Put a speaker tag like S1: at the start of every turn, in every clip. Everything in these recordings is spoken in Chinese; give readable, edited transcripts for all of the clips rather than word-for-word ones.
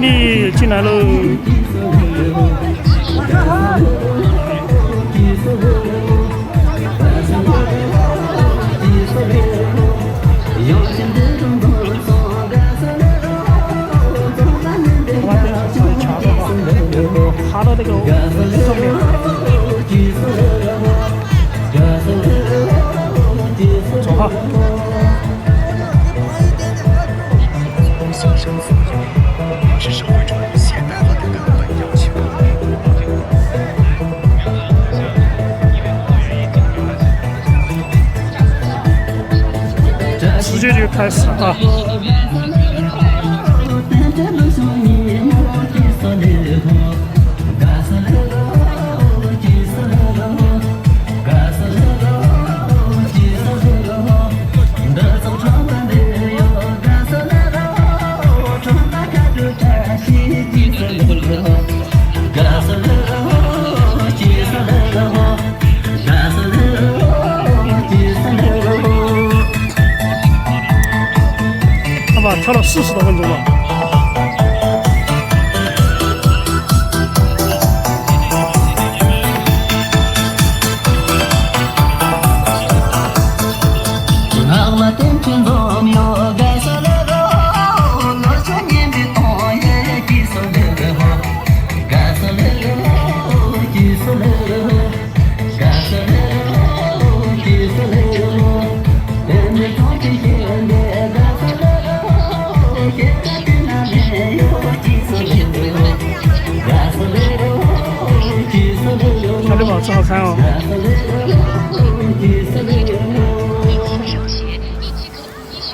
S1: 美女进来喽！爬到那个上面。走哈。是社会中现代化的根本要求。直接就开始了啊！他把跳了40多分钟了。小绿宝吃好餐哦。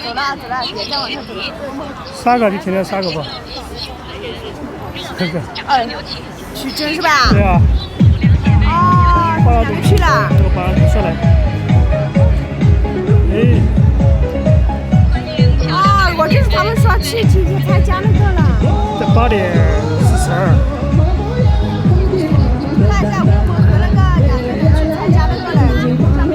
S1: 走了，别再往下走了。3个就天天3个吧。这个。取针是吧？对啊。哦，这个去了。这个把它下来。哎。啊，我就是他们说去参加那个了。在8点42。在我们和那个2个人去参加那个了，上面。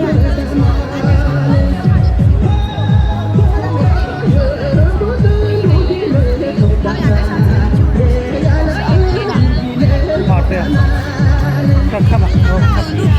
S1: 啊，对啊，看吧，往上走一下。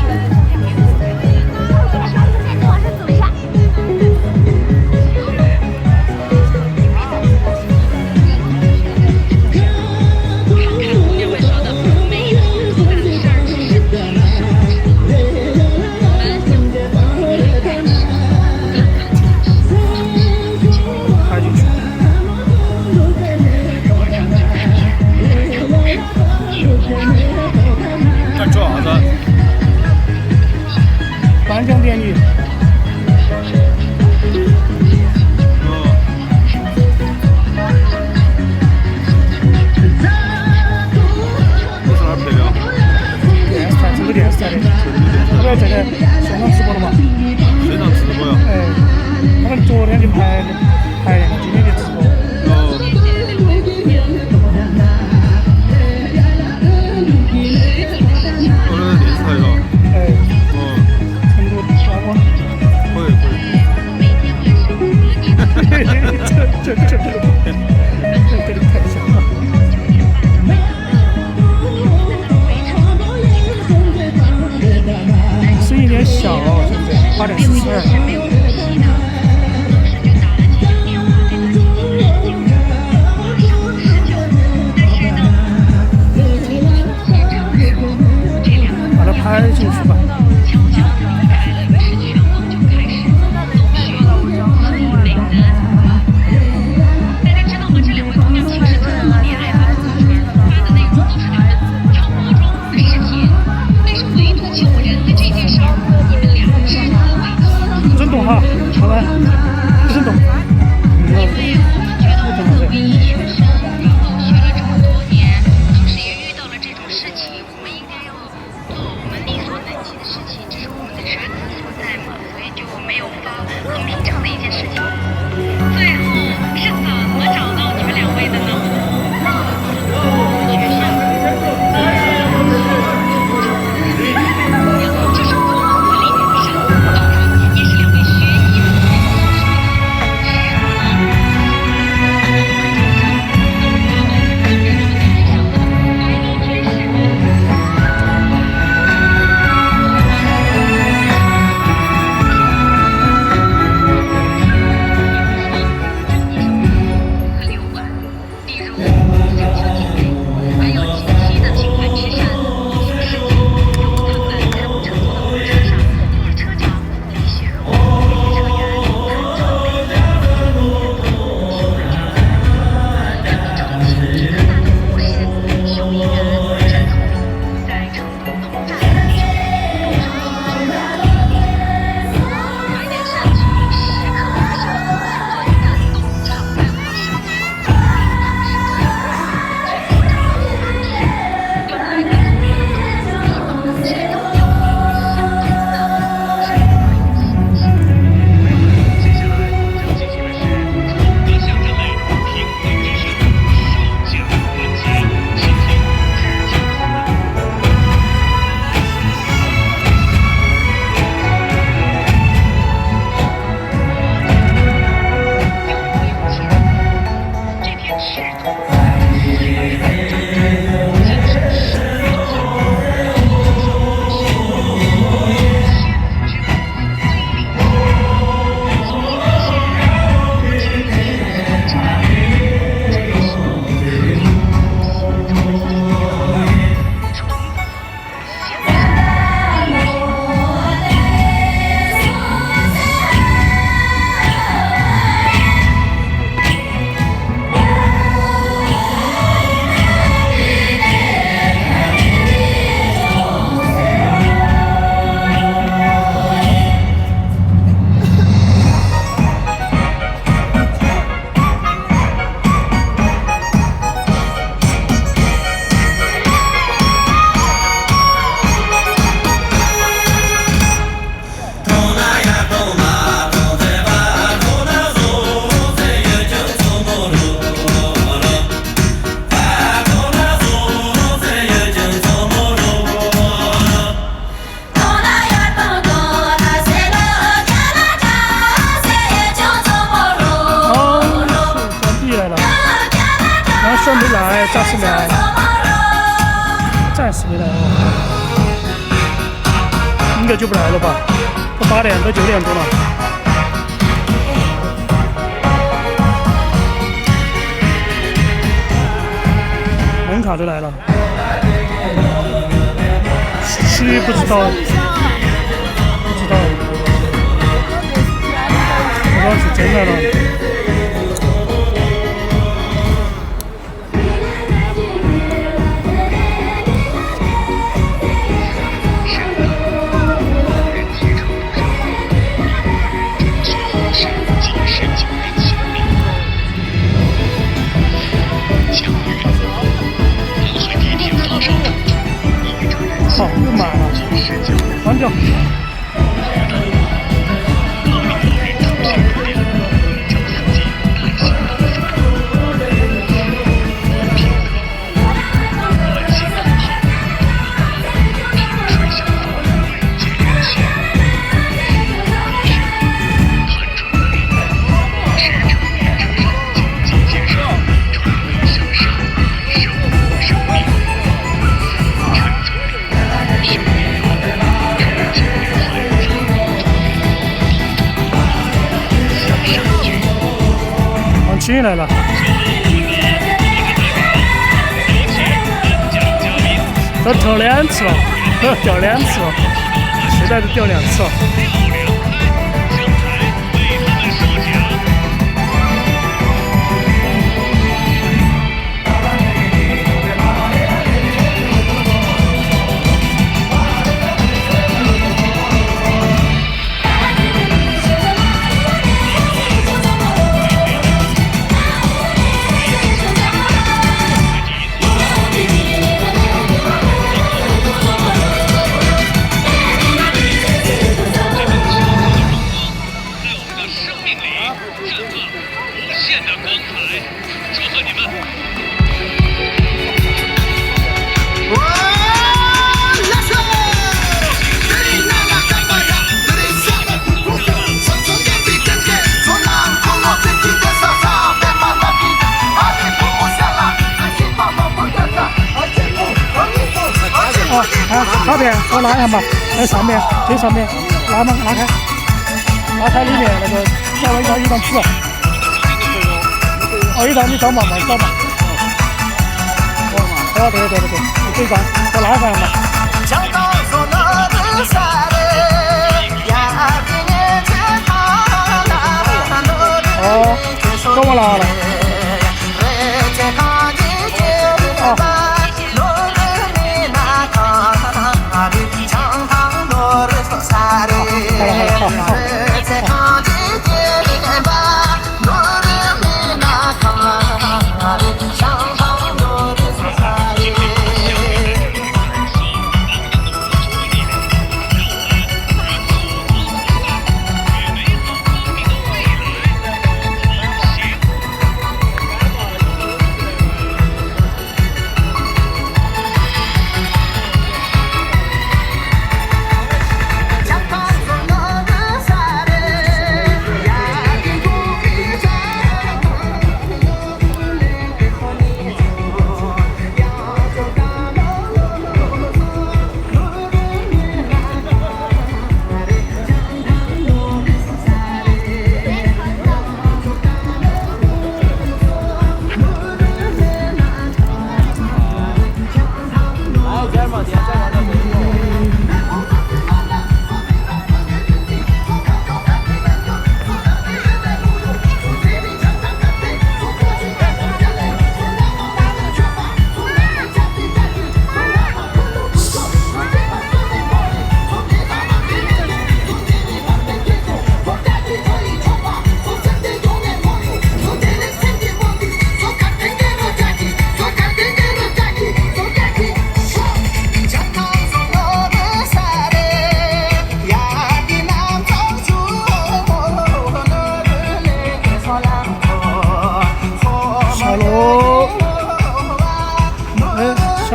S1: 颁奖典礼。
S2: 我是哪儿拍的？
S1: 电视台，成都电视台的。他不要在线上直播了吗？
S2: 线上直播呀？
S1: 哎，他们昨天就拍，今天就直播。这给你看一下啊！声音有点小哦，现在8点42。把它拍进去吧。真懂哈！暂时没来，暂时没来哦，应该就不来了吧？都8点，都9点钟了。门卡都来了，区不知道，不知道，不知道是真来了。好，又满了，关掉。进来了，这掉2次了，掉2次了，现在都掉2次了。卡片，我拉一下嘛，在上面，最上面，拉嘛，拉开，拉开里面那个找了一张纸，哦，一张你找嘛，找嘛，哦，对，你这张我拉上嘛。哦，找我拉了。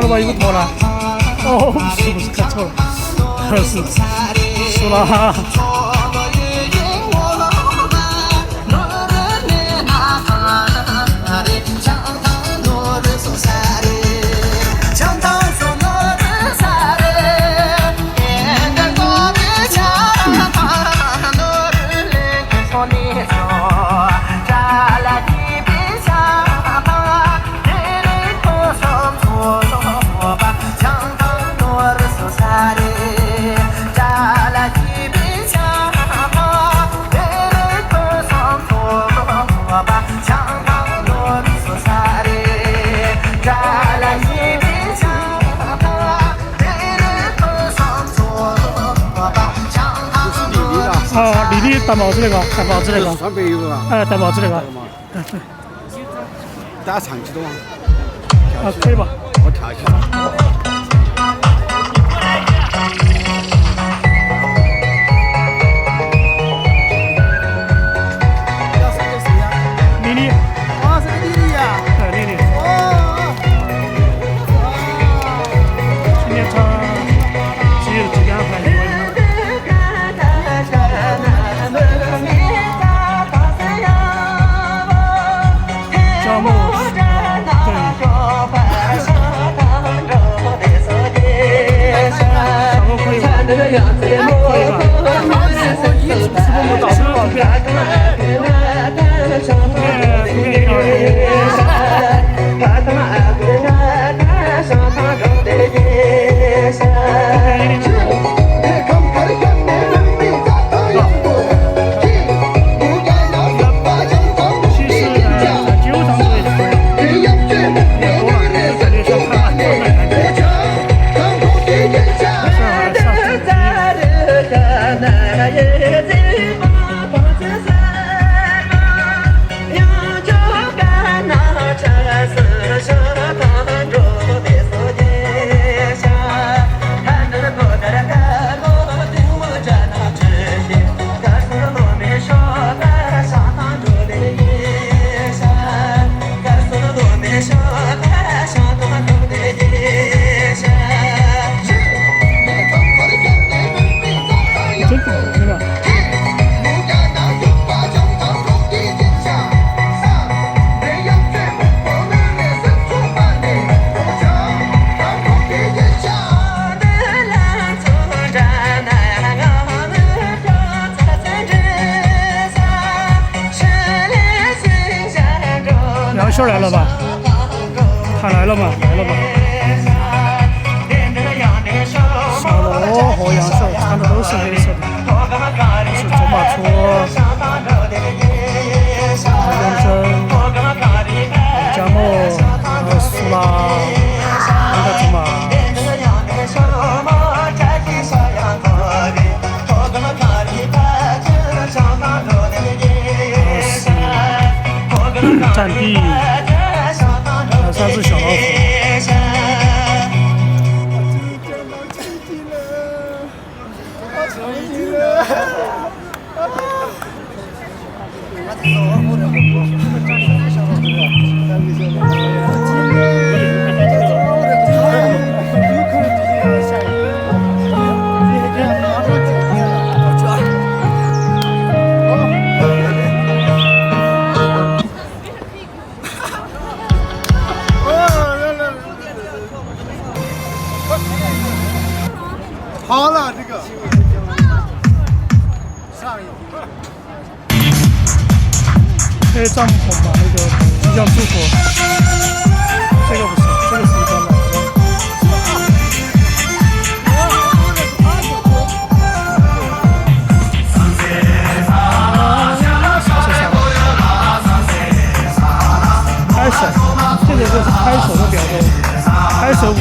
S1: 把衣服脱了，哦，是不是看错了？是了。啊，丽丽戴帽子那个，戴帽子那个。
S3: 川北有个吧？
S1: 哎，戴帽子那个。对。
S3: 大家唱起都。
S1: 啊，可以吧？
S3: 我跳起来。
S1: 丽丽。
S3: 啊，是个丽丽呀。
S1: 对，丽丽。今天唱几点还是？项目。秀来了吧？他来了嘛？来了吧？小罗和杨秀穿的都是黑色的，是卓玛初、杨真、李佳墨、苏拉、那个卓玛。战地，还有3只小老虎。
S3: 好了，这个。
S1: 这是帐篷吧？那个就像住所。这个不是，这个是一般的。拍手，这个就是拍手的表奏，拍手舞。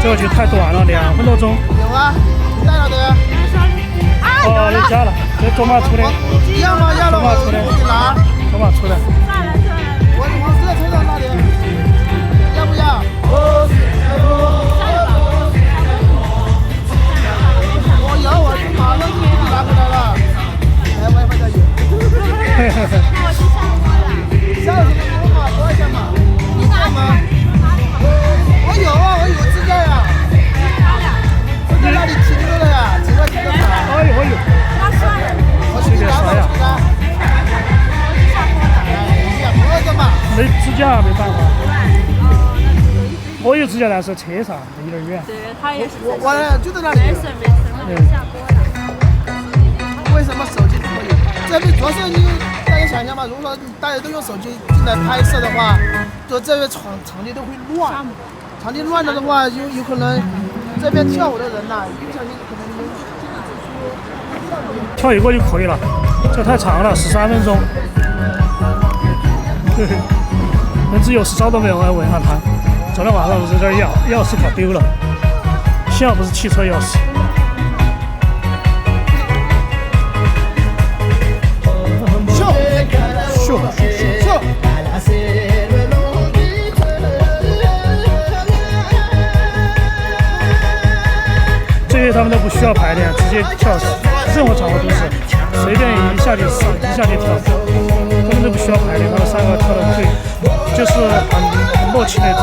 S1: 这个就太短了，2分多钟。
S3: 有啊，带了的。
S1: 哦，加了，这走马出来。
S3: 要吗？要了，
S1: 走马出来。
S3: 我给拿。
S1: 走马出来。
S3: 我往这车上拿点，要不要？我有，我去马上就给你拿过来了。来，WiFi的有。下次给我码多少钱嘛？你做吗？我有啊，我有支架呀。我在那里停着了呀，停了几个卡。
S1: 哎呦哎呦，
S3: 我去给你拿过来。
S1: 没支架没办法。我有支架，但是车上有点远。
S4: 对，他也是。
S3: 我就在那里。
S4: 没事没事，我就下播了。
S3: 为什么手机可以？这边主要是你大家想想嘛，如果说大家都用手机进来拍摄的话，就这边场地都会乱。场地乱了的话，有可能这边跳舞的人呐，一不小心可能能
S1: 跳一个就可以了，这太长了，13分钟。人只有10兆都没有，我要问下他。昨天晚上我在这儿钥匙搞丢了，幸好不是汽车钥匙。秀。这些他们都不需要排练，直接跳，任何场合都是随便一下就上，一下就跳，根本都不需要排练。他们3个跳的对，就是很默契那种。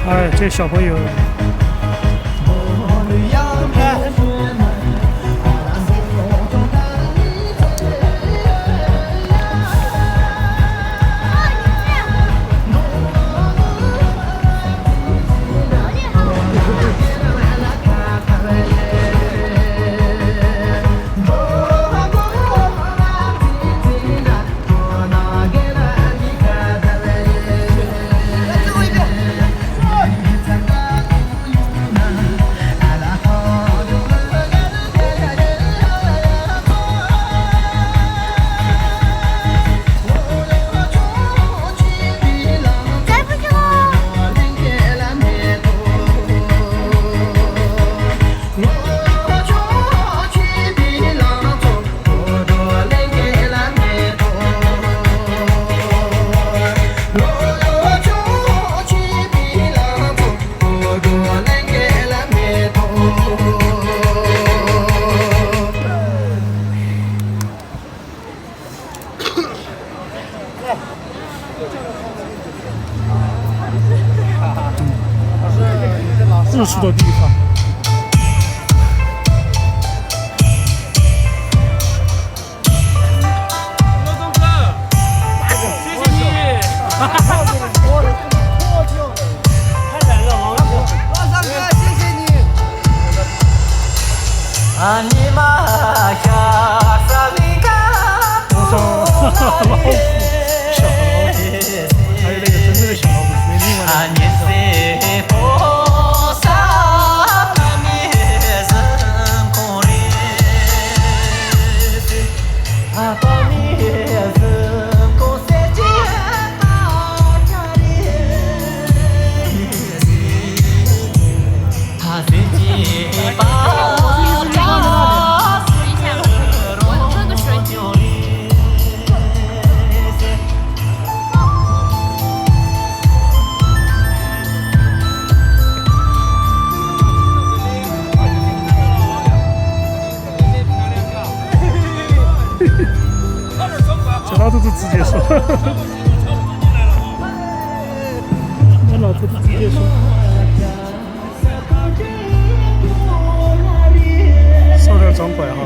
S1: 哎，这小朋友。日出的地方。这老头子直接说，那老头子直接说，少点装怪哈。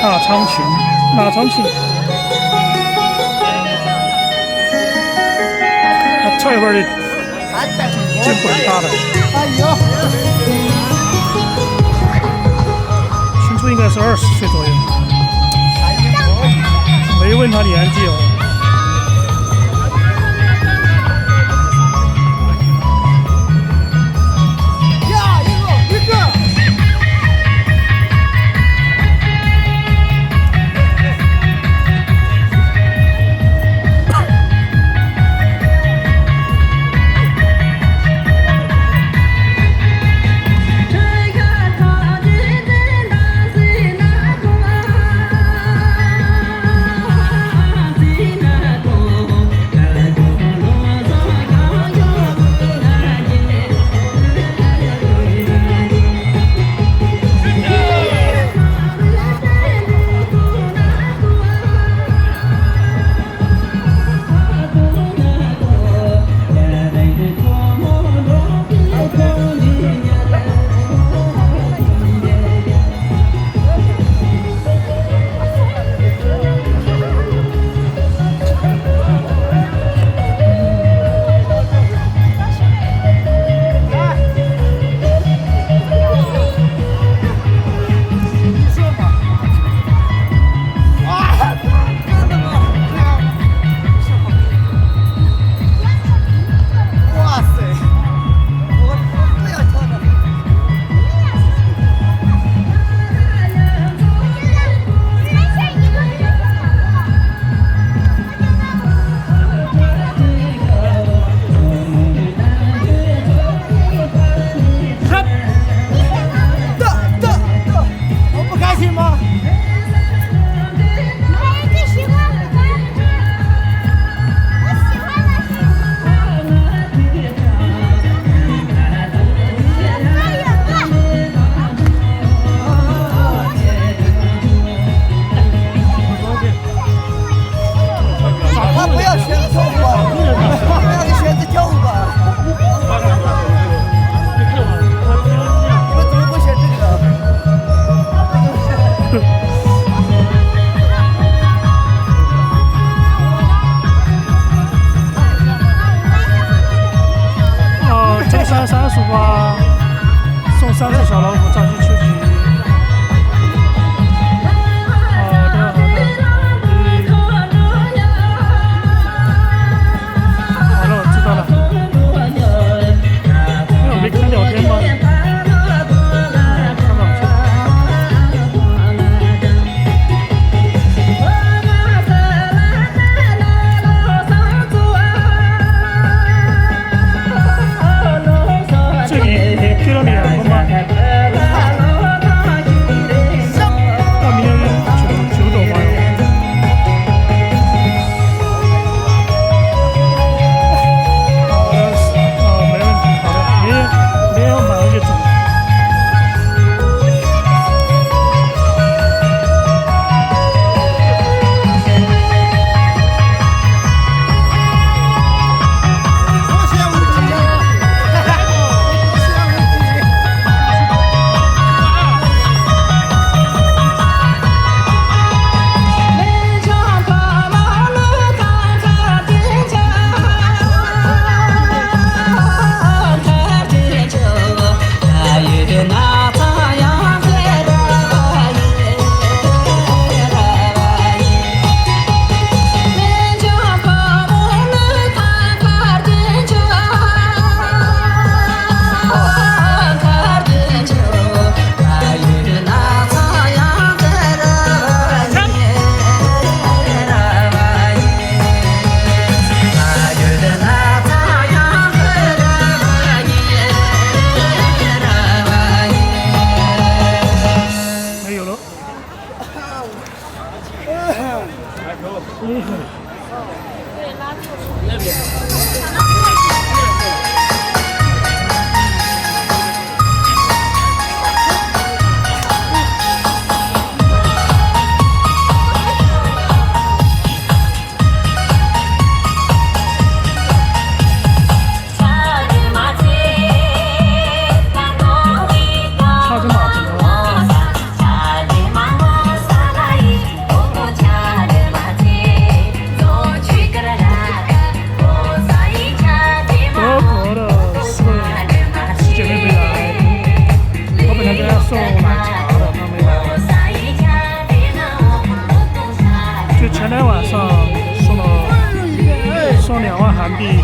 S1: 大昌群，大昌群，差一会儿的进步很大的。新初应该是20岁左右，没问他年纪哦。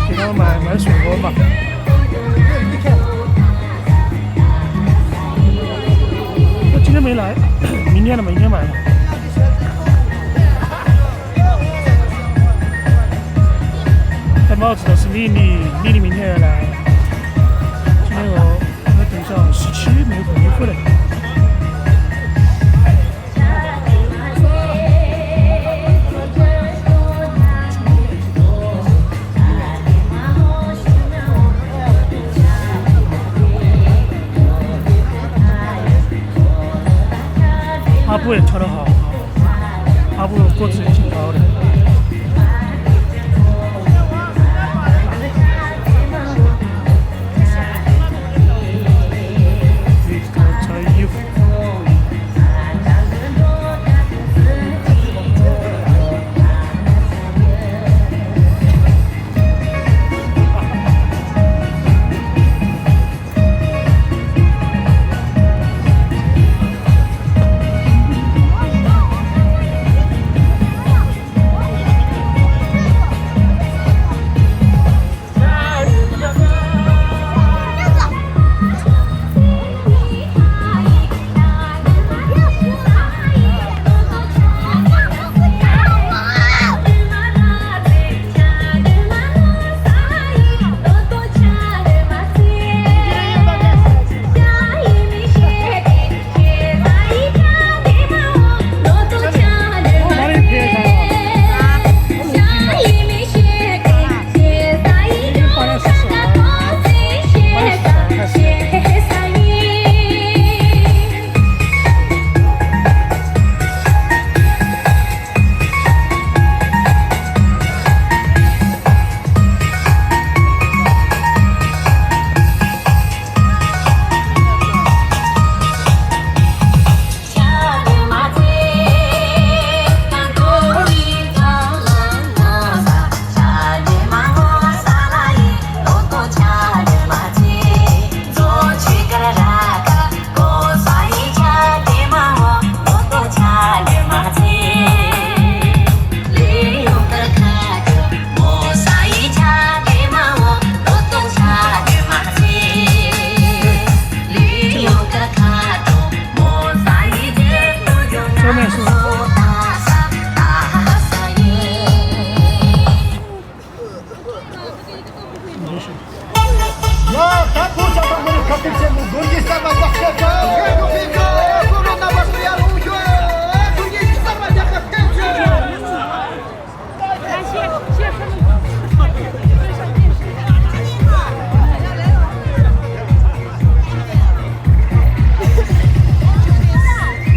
S1: 给他们买水果吧。他今天没来，明天明天买吧。戴帽子的是丽丽，丽丽明天要来。今天我等上17没回来。阿布也跳得好，阿布个子也挺高的。穿衣服。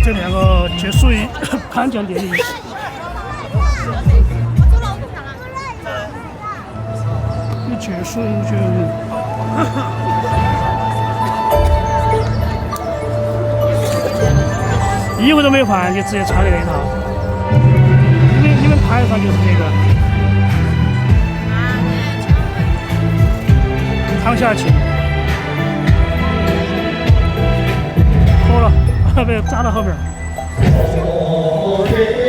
S1: 这两个结束于颁奖典礼。一结束就衣服都没换，就直接穿的那一套。你们台上就是这个汤下琴，脱了。被扎到后边。
S5: Oh, yeah.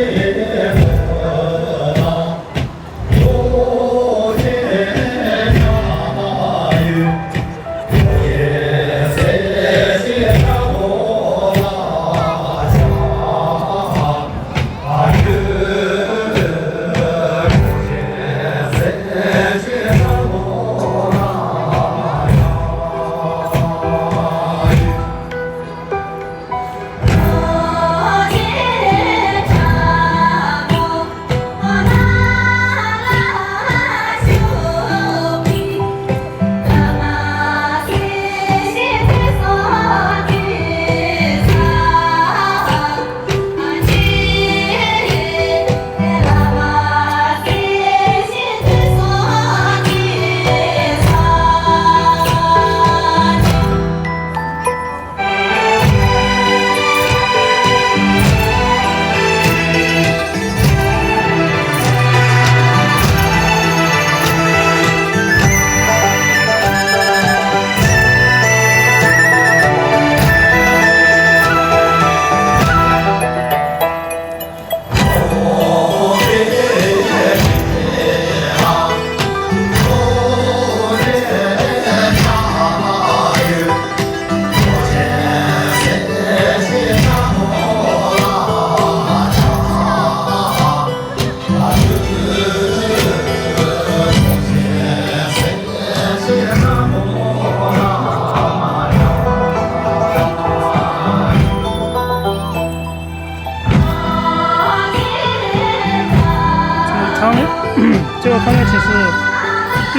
S1: 而且是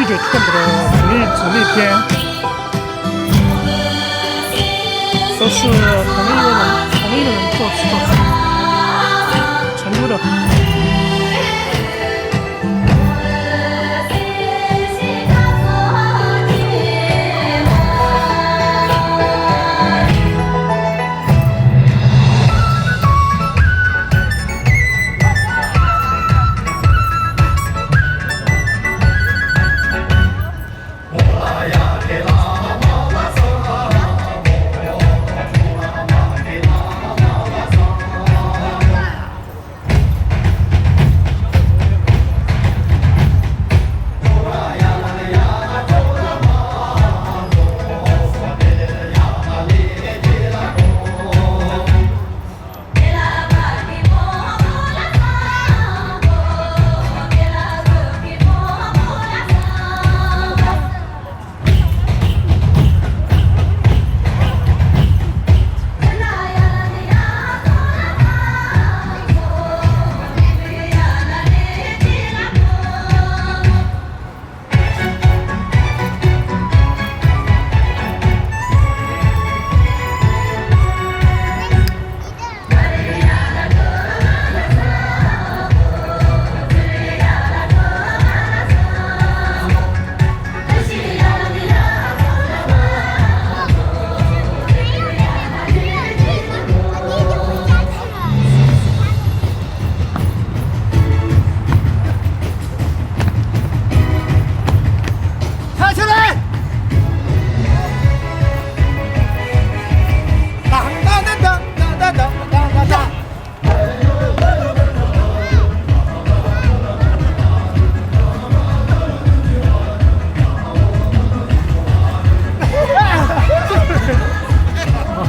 S1: 19寸的直立片，都是同一个人做的，成都的。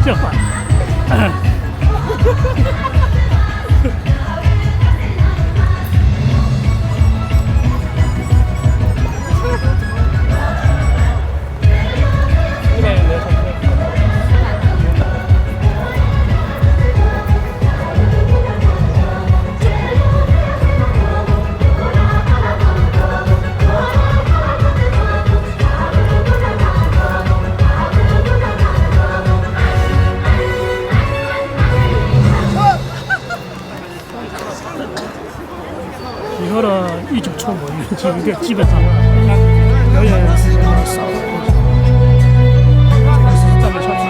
S1: 这话。以后的19寸模具基本上表演时间少了，这个是站在上面。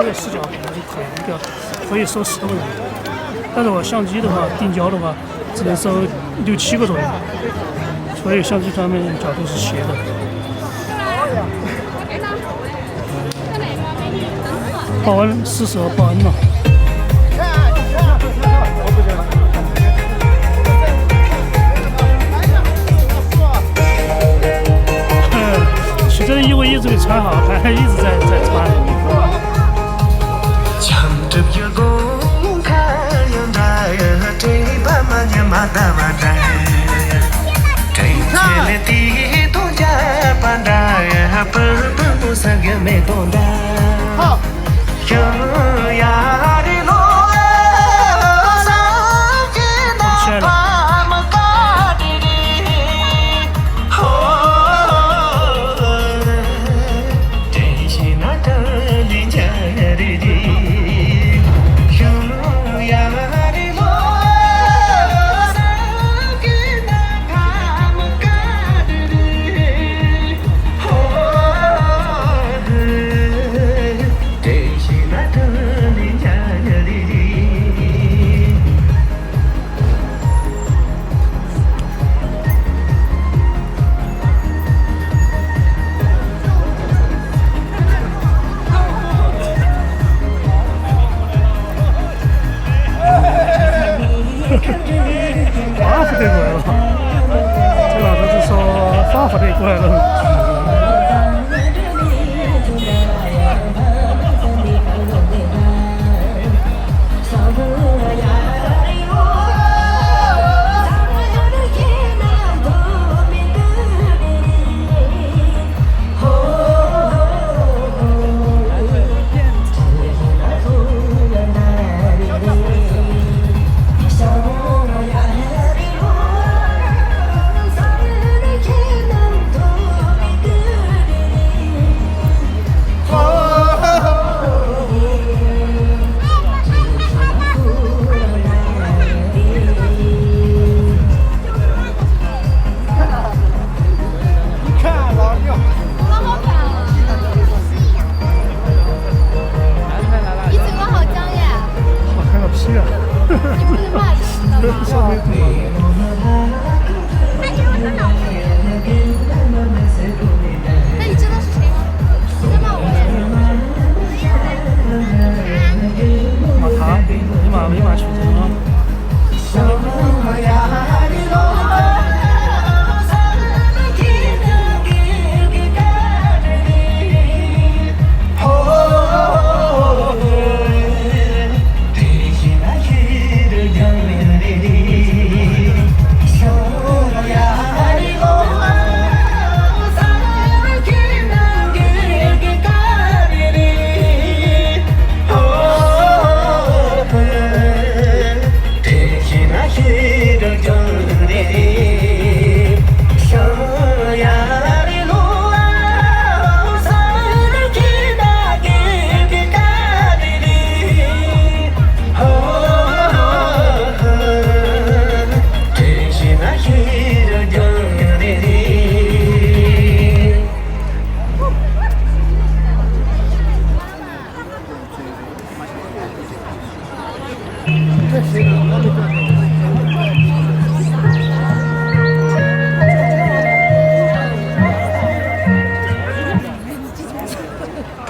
S1: 这个视角可能就可以收10多个人，但是我相机的话，定焦的话只能收6、7个左右，所以相机上面角度是斜的。报恩是时候报恩了。其实衣服一直没穿好，还一直在穿。
S3: 好。对过来了，这老头子说发福对过来了。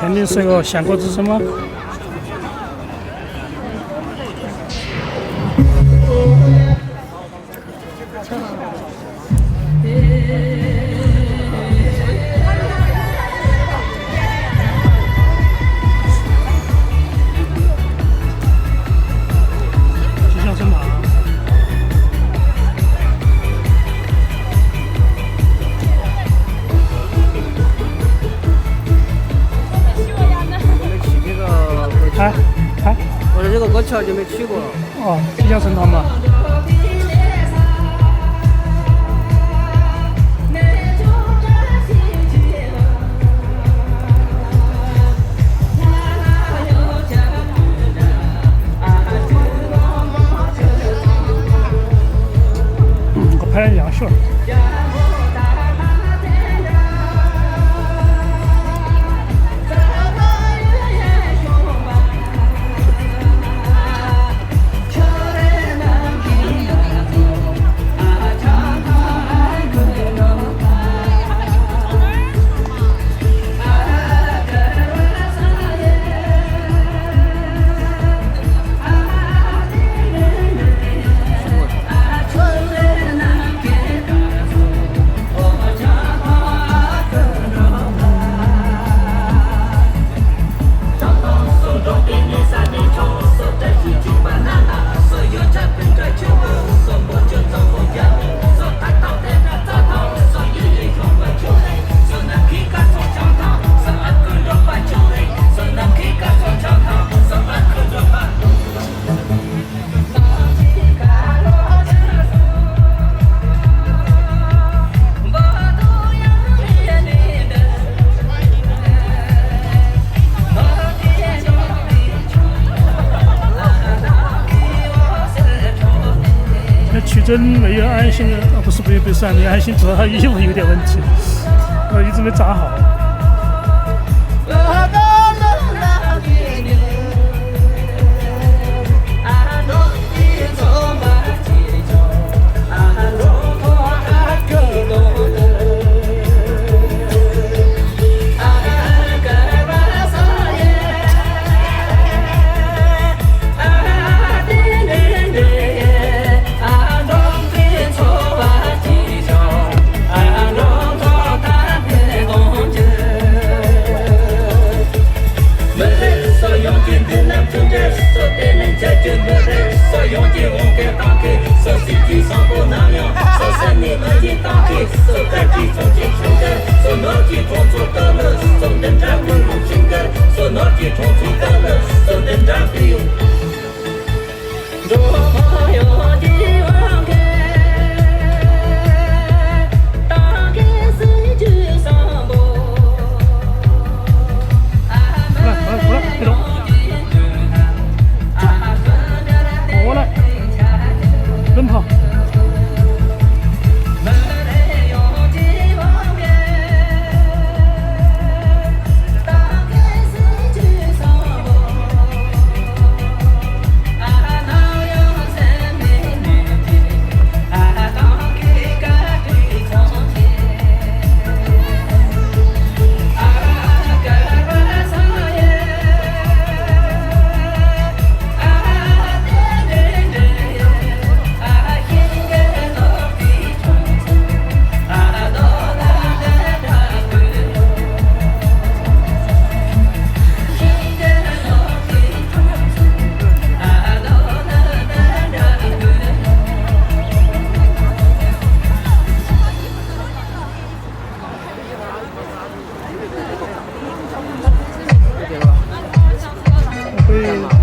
S3: 肯定是个想过之声吗？吉祥神马。
S5: 我这个过桥就没去过。
S1: 哦，吉祥神堂嘛。我拍了杨秀。真没有安心的，不是没安心，主要他衣服有点问题，一直没扎好。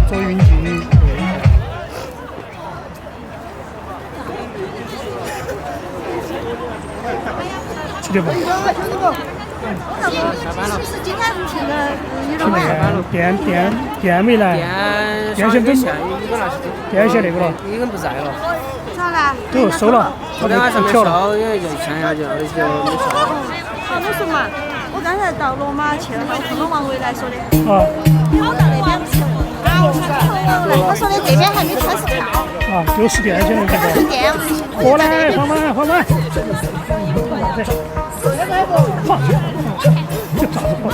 S1: 做云集。7点半。
S4: 其实今天去的有点晚。
S1: 店没来。店先等。店先那个了。
S5: 已经不在了。
S4: 咋了？
S1: 都收了。
S5: 昨天晚上没收，因为就签下去了，就没收。
S4: 我说嘛，我刚才到罗马去了，我看到王伟来说的。
S1: 啊。
S4: 跑到那边不是？他说的这边还没开始跳。
S1: 啊，就是店先那个。
S4: 店。
S1: 过来，放慢。好。这咋子跑？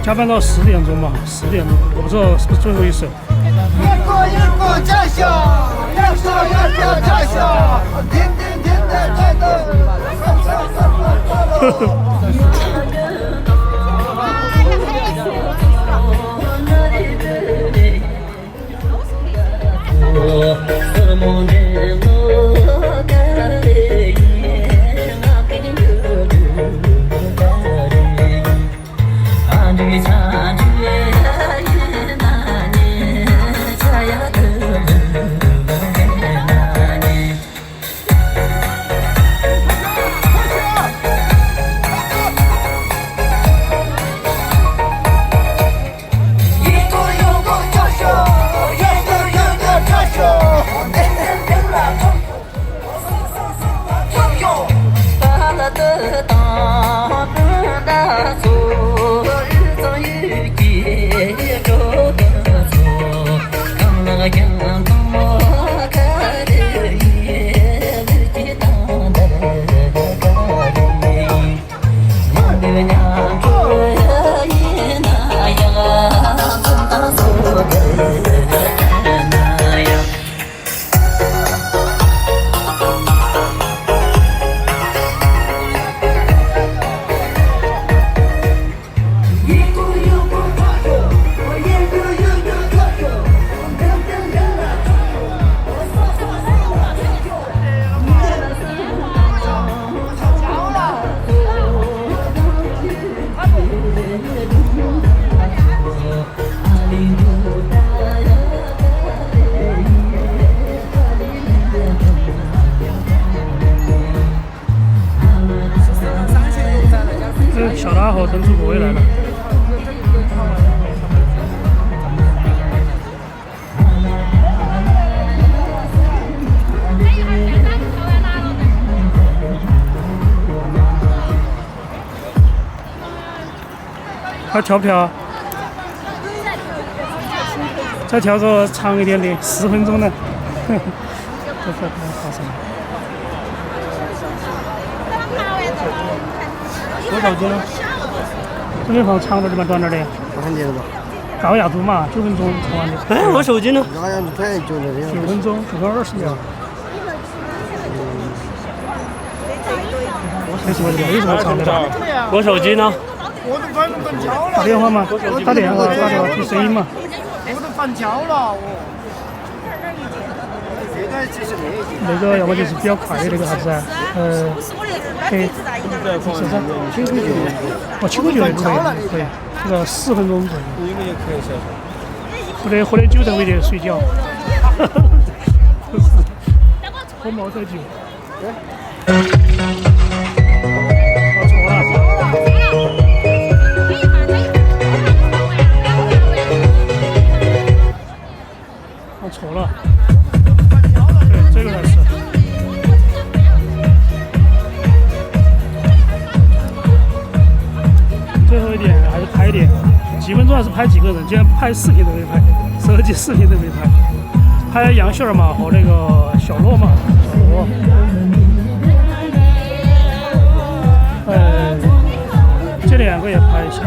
S1: 加班到10点钟吧，10点钟，我不知道是不是最后一首。
S3: 一个家乡，一个家乡，天的战斗。
S1: 后跟主播也来了。还跳不跳？再跳个长一点的，4分钟的。再跳爬上。多少斤？这边放长点的嘛，短点的？
S5: 短点的吧。
S1: 高压度嘛，9分钟跳完的。
S5: 哎，我手机呢？
S1: 9分钟，就跟20秒。没什么没什么长的了。
S5: 我手机呢？
S1: 打电话嘛，打电话听声音嘛。
S3: 我都翻焦了，
S1: 那个要么就是比较快的那个啥子啊，可以，是不是？7块9那个可以，这个10分钟左右。或者9在围着睡觉。喝茅台酒。错了。错了，对，这个才是。最后一点还是拍一点，基本上还是拍几个人，今天拍视频都没拍，手机视频都没拍，拍杨秀儿嘛和那个小洛嘛，这2个也拍一下。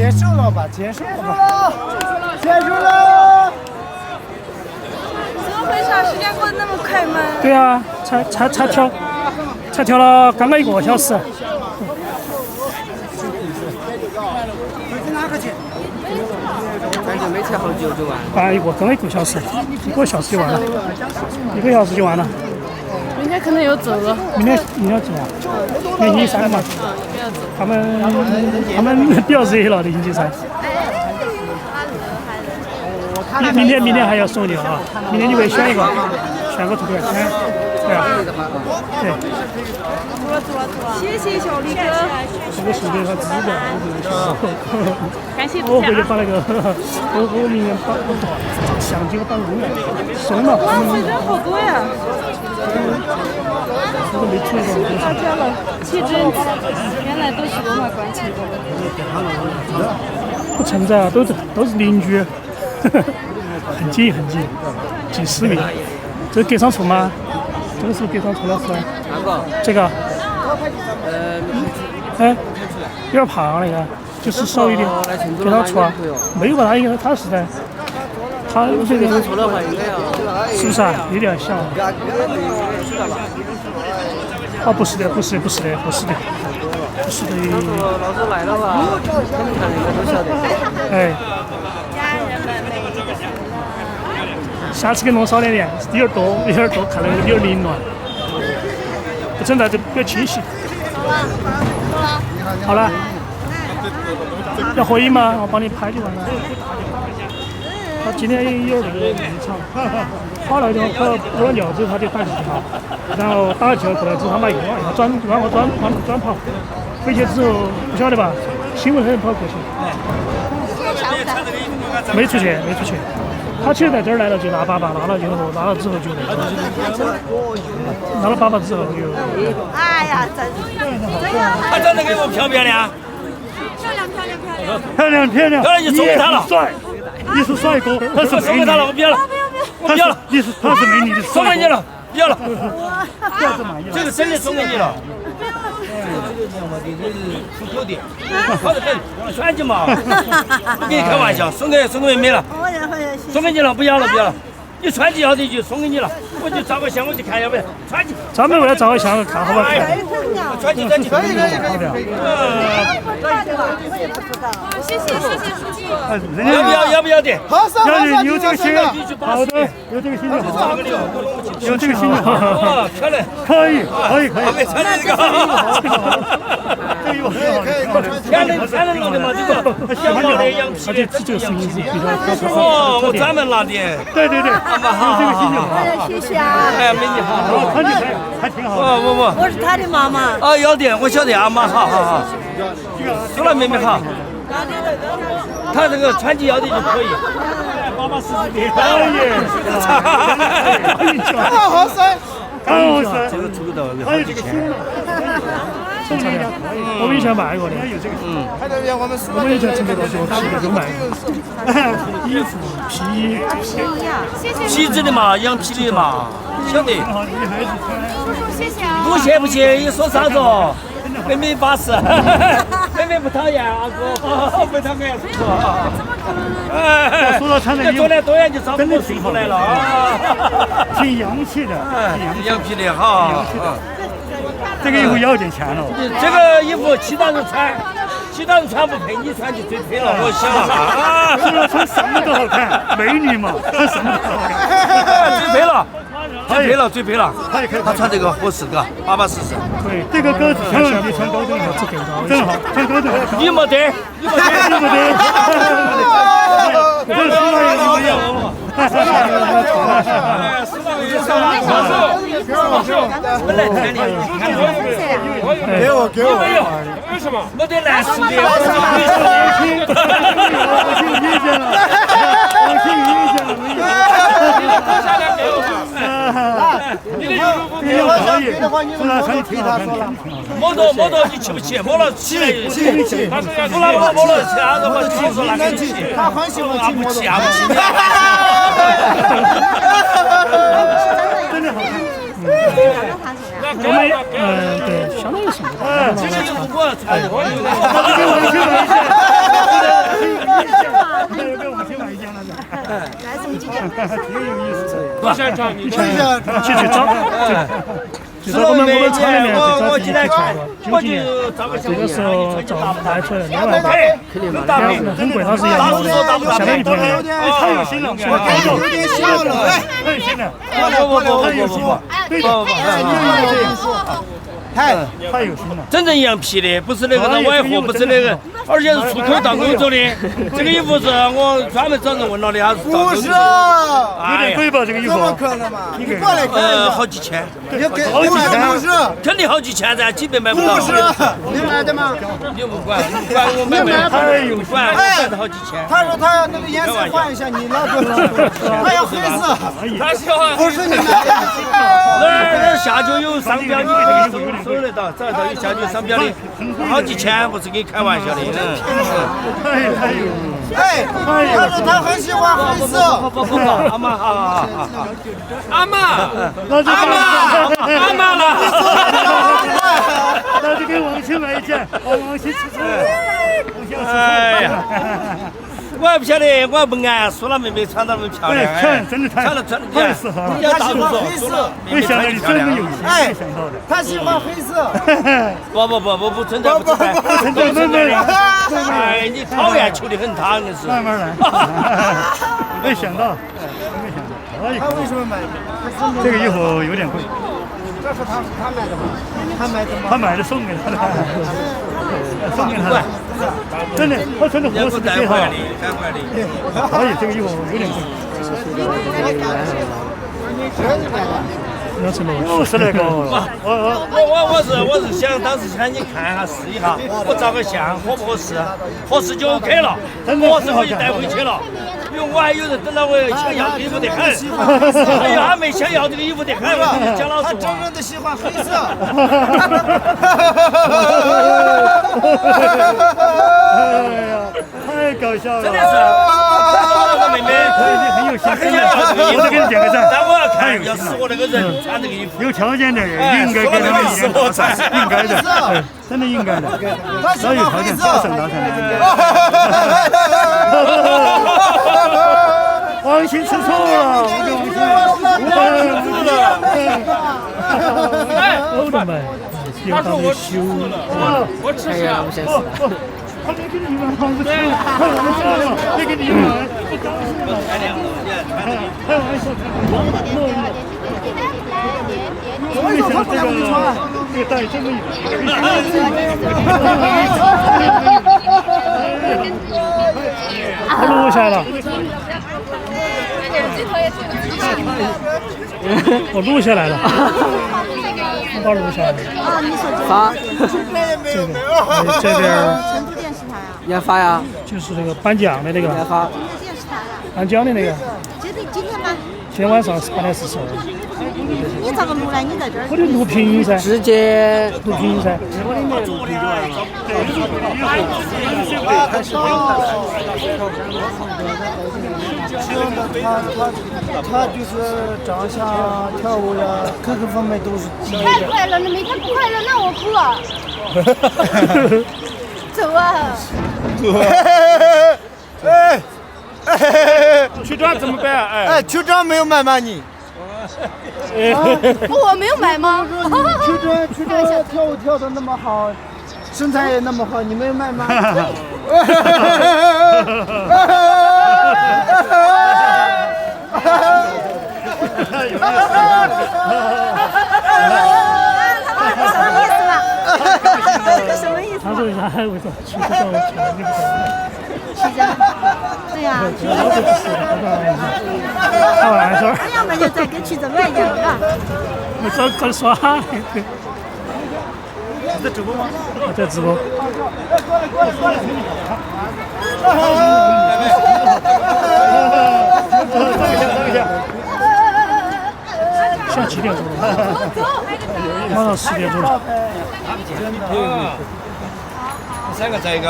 S1: 接受了吧，接受了吧，结束了。
S4: 怎么回事？时间过得那么快吗？
S1: 对啊，才跳了刚刚1个小时。
S6: 反正没跳好久就完了。
S1: 刚刚1个小时，1个小时就完了，1个小时就完了。
S4: 明天可能有走了。
S1: 明天走啊？明天3个嘛。他们比较热闹的星期三。明天还要送你啊！明天你会选个图片，对啊，对。
S4: 谢谢小李哥。
S1: 这个是给他指的，
S4: 感谢
S1: 我回去把那个，我明年把相机我绑公园送了。
S4: 人好多呀！
S1: 这个没出来过。
S4: 发票了，7针，原来都是罗马关起的。
S1: 不存在啊，都是邻居，很近，近10米。这是隔上处吗？这个是隔上处老师。
S6: 哪个？
S1: 这个。有点胖那个，就是瘦一点。隔上处啊？没有吧？他是的。他这个
S6: 错的话应该要。
S1: 是不是啊？有点像。哦，不是的。
S6: 老师来了吧？肯定看那个都晓得。
S1: 哎。下次给弄少点，有点多，看了有点凌乱。不存在就比较清晰。好了。要合影吗？我帮你拍就完了。他今天有那个立场，好了就喝了尿之后他就打进去了，然后打了球过来之后他妈又让我转跑，回去之后不晓得吧，新闻很跑过去，没出去，他其实在这儿来了就拿粑粑，拿了之后就拿了粑粑之后就，
S4: 哎呀，真
S7: 他长得给我漂不漂亮？
S1: 漂亮，
S7: 就送给他了。
S1: 你是帅哥，他是
S7: 送给他了，我不要了。
S1: 他是美女的，
S7: 送给你了，不要了。这个真的送给你了。出口的，好的很，穿去嘛。不跟你开玩笑，送给妹妹了，送给你了，不要了。你穿起要的就送给你了，我就照个相，我去看要不要穿起。
S1: 专门为了照个相看，好不好？
S7: 穿起。
S3: 可以。
S4: 谢谢书记。
S7: 要不要的？
S3: 好，
S1: 有这个心，好的，有这个心就好。
S7: 哇，漂亮，
S1: 可以。
S7: 没穿这个。天能拿的嘛，这个羊毛的羊皮的，
S1: 这个声音是比较。
S7: 哦，我专门拿的。
S1: 对，有这个心就好。
S4: 谢谢啊。
S7: 哎，美女好。
S1: 还挺好。
S4: 我是他的妈妈。
S7: 啊，要的，我晓得，阿妈好。送了妹妹好。他这个穿起要的就可以。
S1: 爸爸是的。
S3: 好帅。
S7: 这个出到
S1: 还有这个心。我们以前卖过的。
S3: 还有我们
S1: 以前成都都皮的都卖。衣服皮。
S7: 皮子的嘛，羊皮的嘛，晓得。
S4: 谢谢啊。
S7: 不谢，你说啥子？妹妹巴适，妹妹不讨厌阿哥，不讨厌是吧？
S1: 说到穿的衣服，
S7: 多来多远就找不到幸福来了啊！
S1: 挺洋气的，
S7: 羊皮的好。
S1: 这个衣服要点钱了。
S7: 这个衣服其他人穿不配，你穿就最配了。我想啊，
S1: 除了穿什么都好看，美女嘛，穿什么都好看。
S7: 最配了。他穿这个合适个，巴巴适适。
S1: 对，这个高子千万别穿高跟鞋，真好，穿高跟鞋。
S7: 你没得。
S1: 这是哪一个？
S7: 本来谈的，
S3: 给我。
S7: 为什么？没得男士的。
S1: 我听意见了。
S7: 你的衣服可以，
S1: 说他穿的挺好看的。
S7: 摸到你去不去？摸了起。他说要摸了起，然后我说那个起。
S3: 他欢喜我
S7: 不起。
S1: 真的好看。我们对，相当于是。
S7: 这个衣服我穿的，
S1: 这个我去了一下。挺有意思。
S7: 不想找你，
S1: 去找。就是我们厂里面
S7: 我今天看，我就找个
S1: 这个时候找卖出来2万多，
S7: 很大杯，
S1: 很贵，它是1万多，相当于便宜。太有心了，
S3: 我感觉有点像了，
S1: 太有心了，太有心了。
S7: 真正羊皮的，不是那个在外货，不是那个，而且是出口到欧洲的。这个衣服是我专门找人问了的，还是到欧洲的。
S1: 有点贵吧？这个衣服？
S3: 怎么可能嘛？你过来看
S7: 好几千，
S1: 好几千，
S7: 肯定好几千噻，几百买不到。
S3: 你买的吗？
S7: 你不管，你管我买没？
S1: 太有心
S7: 管，我是好几千。
S3: 他说他要那个颜色换一下，你那个他要黑色，
S7: 他喜欢。
S3: 不是你买的。
S7: 那儿下就有商标，你给这个收得到，找到有下就商标的，好几千，不是给你开玩笑的。
S1: 太有。
S3: 哎，他说他很喜欢黑色。
S7: 不，阿妈，好，阿妈，阿妈了，
S1: 那就给王鑫买一件，王鑫吃醋，
S7: 哎呀，我还不晓得，我还不按苏拉妹妹穿到那么漂亮，
S1: 真的太适合了。
S3: 他喜欢黑色，
S1: 没想到你这么有心，没想到的。
S3: 他喜欢黑色。
S7: 不存在，不存在。哎，你讨厌球的很，他硬是。
S1: 慢慢来。没想到。
S3: 他为什么买？
S1: 这个衣服有点贵。
S3: 这是他买的吗？
S1: 他买的送给他的，送给他的。真的，他穿的合适的挺好。可以，这个衣服有点贵。那是60来个。
S7: 我是想当时喊你看下试一下，我照个相合不合适？合适就 OK 了，合适我就带回去了。因为我还有人等到我想要这个衣服得很，哎呀，还没想要这个衣服得很，我讲老实话。
S3: 他真正的喜欢黑色。
S1: 哎呀，太搞笑了！
S7: 真的是，那个妹妹
S1: 很有心，
S7: 她很想要这个衣服，
S1: 我给你点个赞。
S7: 但我要看，要是我那个人穿这个衣服，
S1: 有条件的人应该给他们一点打赏，应该的，真的应该的。只要有条件，打赏。王鑫吃醋了，我的妈！他说我吃醋了，
S7: 我吃下了。
S1: 他没给你1万，不吃，开玩笑了，没给你1万，不高兴了。开玩笑，为什么这个带这么远？我录下来了。我录下来了。我录下来了。
S4: 啊，你手机
S6: 发。
S1: 这边。
S4: 成都电视台啊。
S6: 也发呀。
S1: 就是那个颁奖的那个。
S6: 也发。
S4: 电视台啊。
S1: 颁奖的那个。
S4: 今天吗？
S1: 今天晚上8点40。
S4: 你咋个录呢？你在这儿？
S1: 我就录屏噻。
S6: 直接
S1: 录屏噻。
S6: 直播里面录屏就完了。
S3: 他就是长相、跳舞呀，各个方面都是第一。
S8: 太快乐了，每天不快乐，那我哭了。走啊！
S7: 区长怎么办？
S3: 哎，区长没有买吗你？
S8: 我没有买吗？
S3: 区长跳舞跳得那么好，身材也那么好，你没有买吗？
S4: 什么意思？
S1: 他说啥？我说去到我抢那个。
S4: 对呀。
S1: 开玩笑。
S4: 要么就再跟去怎么样吧？
S1: 我找搞耍。你在直播吗？我在直播。现在几点钟了？马上10点钟了。
S7: 3个再一个。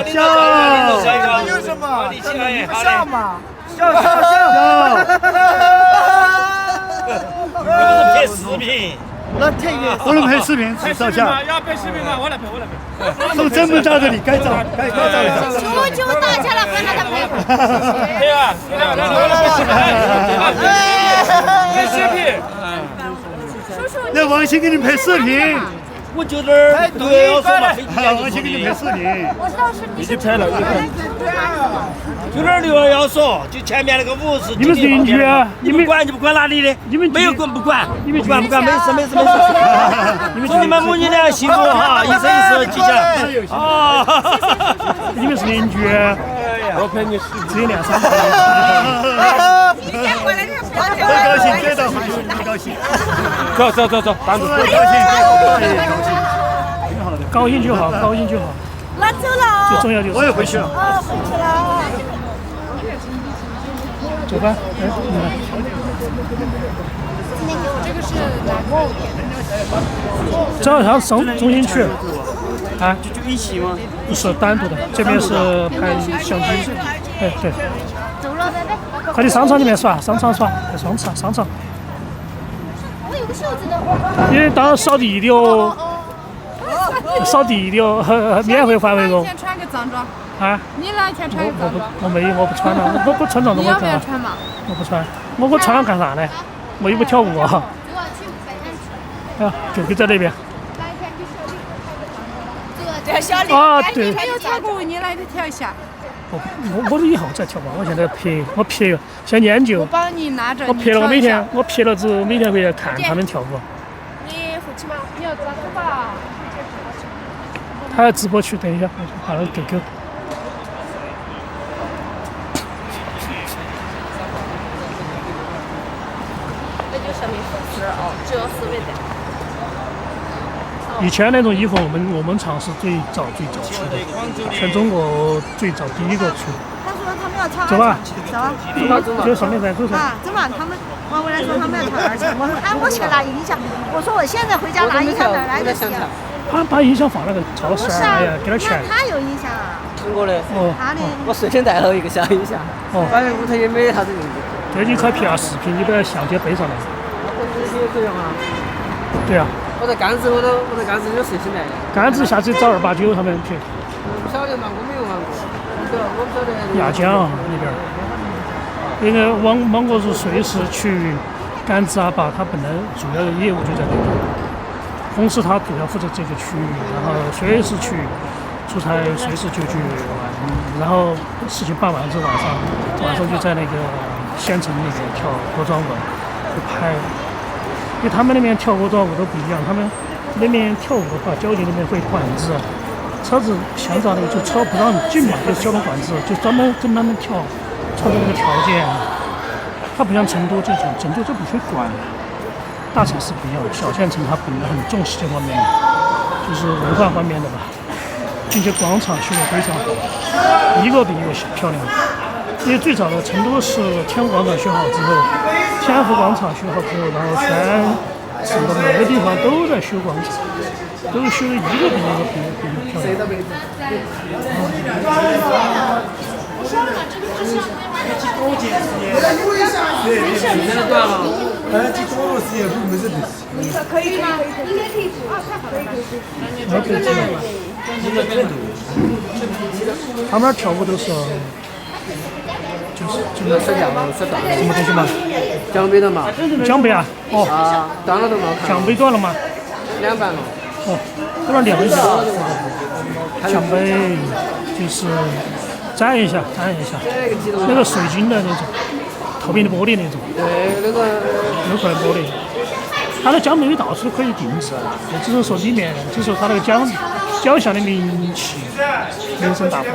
S3: 笑！有什么？笑嘛！笑！
S7: 不是骗拍视频。
S3: 那太远。
S1: 我能拍视频，是照相。
S2: 要拍视频吗？我来拍。
S1: 是真不照着你，该照一下。
S8: 求大家了，快让他拍。
S2: 对吧？拍视频。
S1: 让王鑫给你拍视频。
S7: 我就这儿对要说嘛，
S1: 王鑫给你拍视频。
S8: 我知道是你
S2: 已经拍了。
S7: 就这儿6要说，就前面那个50。
S1: 你们是邻居啊？
S7: 你不管哪里的？
S1: 你们
S7: 没有管不管？没事。祝你们母女俩幸福哈，一生一世吉祥。啊！
S1: 你们是邻居？
S2: 我拍你视频。
S1: 只有2、3个。很高兴见到很高兴。
S2: 走，单独。
S1: 高兴就好。
S8: 那走了。
S1: 最重要就是我也回去了。
S8: 回去了。
S1: 走吧，这个是中心区啊，
S5: 就一起吗？
S1: 不是单独的，这边是拍相机。对。
S8: 走了，拜拜。
S1: 快去商场里面耍，商场。
S8: 我有个袖子的。
S1: 因为当扫地的哦，免费发那种。
S9: 先穿个脏装。
S1: 啊？
S9: 你哪天穿个脏装？
S1: 我不穿了，我不穿脏装。
S9: 你要不要穿嘛？
S1: 我不穿，我穿了干啥呢？我又不跳舞啊。啊，就在那边。啊，对。
S9: 没有跳过舞，你来跳一下。
S1: 我以后再跳吧，我现在我撇，先研究。
S9: 我帮你拿着。
S1: 我撇了，我撇了之后每天回来看他们跳舞。
S8: 你回去吗？
S9: 你要抓头发。
S1: 他要直播去，等一下，我就发了 QQ。
S8: 那就说明只有4位的。
S1: 以前那种衣服，我们厂是最早出的，全中国最早第一个出。
S4: 他说他们要跳
S1: 走吧，
S4: 走
S1: 就上面再走。
S4: 啊，走嘛，他们王回来说他们要跳2圈，我说我去拿音响，我说我现在回家拿音响哪来得及啊？
S1: 他把音响放那个超市，哎呀，给他钱。
S4: 他有音响啊？
S6: 我的，
S4: 他的。
S6: 我随身带了一个小音响，反正屋头也没啥子用的。
S1: 最近开 PR 视频，你把相机背上来。
S6: 也可以吗？
S1: 对啊。
S6: 我在甘孜，我在甘孜有随身带的。
S1: 甘孜下次找289他们去。
S6: 不晓得嘛，我没有玩过。我不晓得。
S1: 亚江那边，那个芒果是随时去甘孜阿坝，他本来主要的业务就在那边。公司他主要负责这个区域，然后随时去出差，随时就去玩。然后事情办完之后，晚上就在那个县城里面跳锅庄舞，去拍。因为他们那边跳锅庄舞都不一样，他们那边跳舞的话，交警那边会管制，车子闲着那个就车不让你进嘛，就是交通管制，就专门跟他们跳，穿着那个条件。它不像成都这种，成都就不会管。大城市不一样，小县城它本来很重视这方面，就是文化方面的吧。并且广场修得非常好，一个比一个漂亮。因为最早的成都是天府广场修好之后，天府广场修好之后，然后全省的每个地方都在修广场，都修一个比一个漂亮。
S8: 可以吗？应该可以。太好了。
S1: 他们那跳舞都是，就是
S6: 手跳
S1: 什么东西嘛？
S6: 奖杯的嘛？
S1: 奖杯啊？哦。
S6: 啊，断了都没看。
S1: 奖杯断了吗
S6: ？2半了。
S1: 哦，在那亮一下。奖杯就是粘一下，那个水晶的那种，透明的玻璃那种。
S6: 对，那
S1: 块玻璃。它的奖杯到处都可以定制，只是说里面，只是说它那个奖项的名气名声大不大。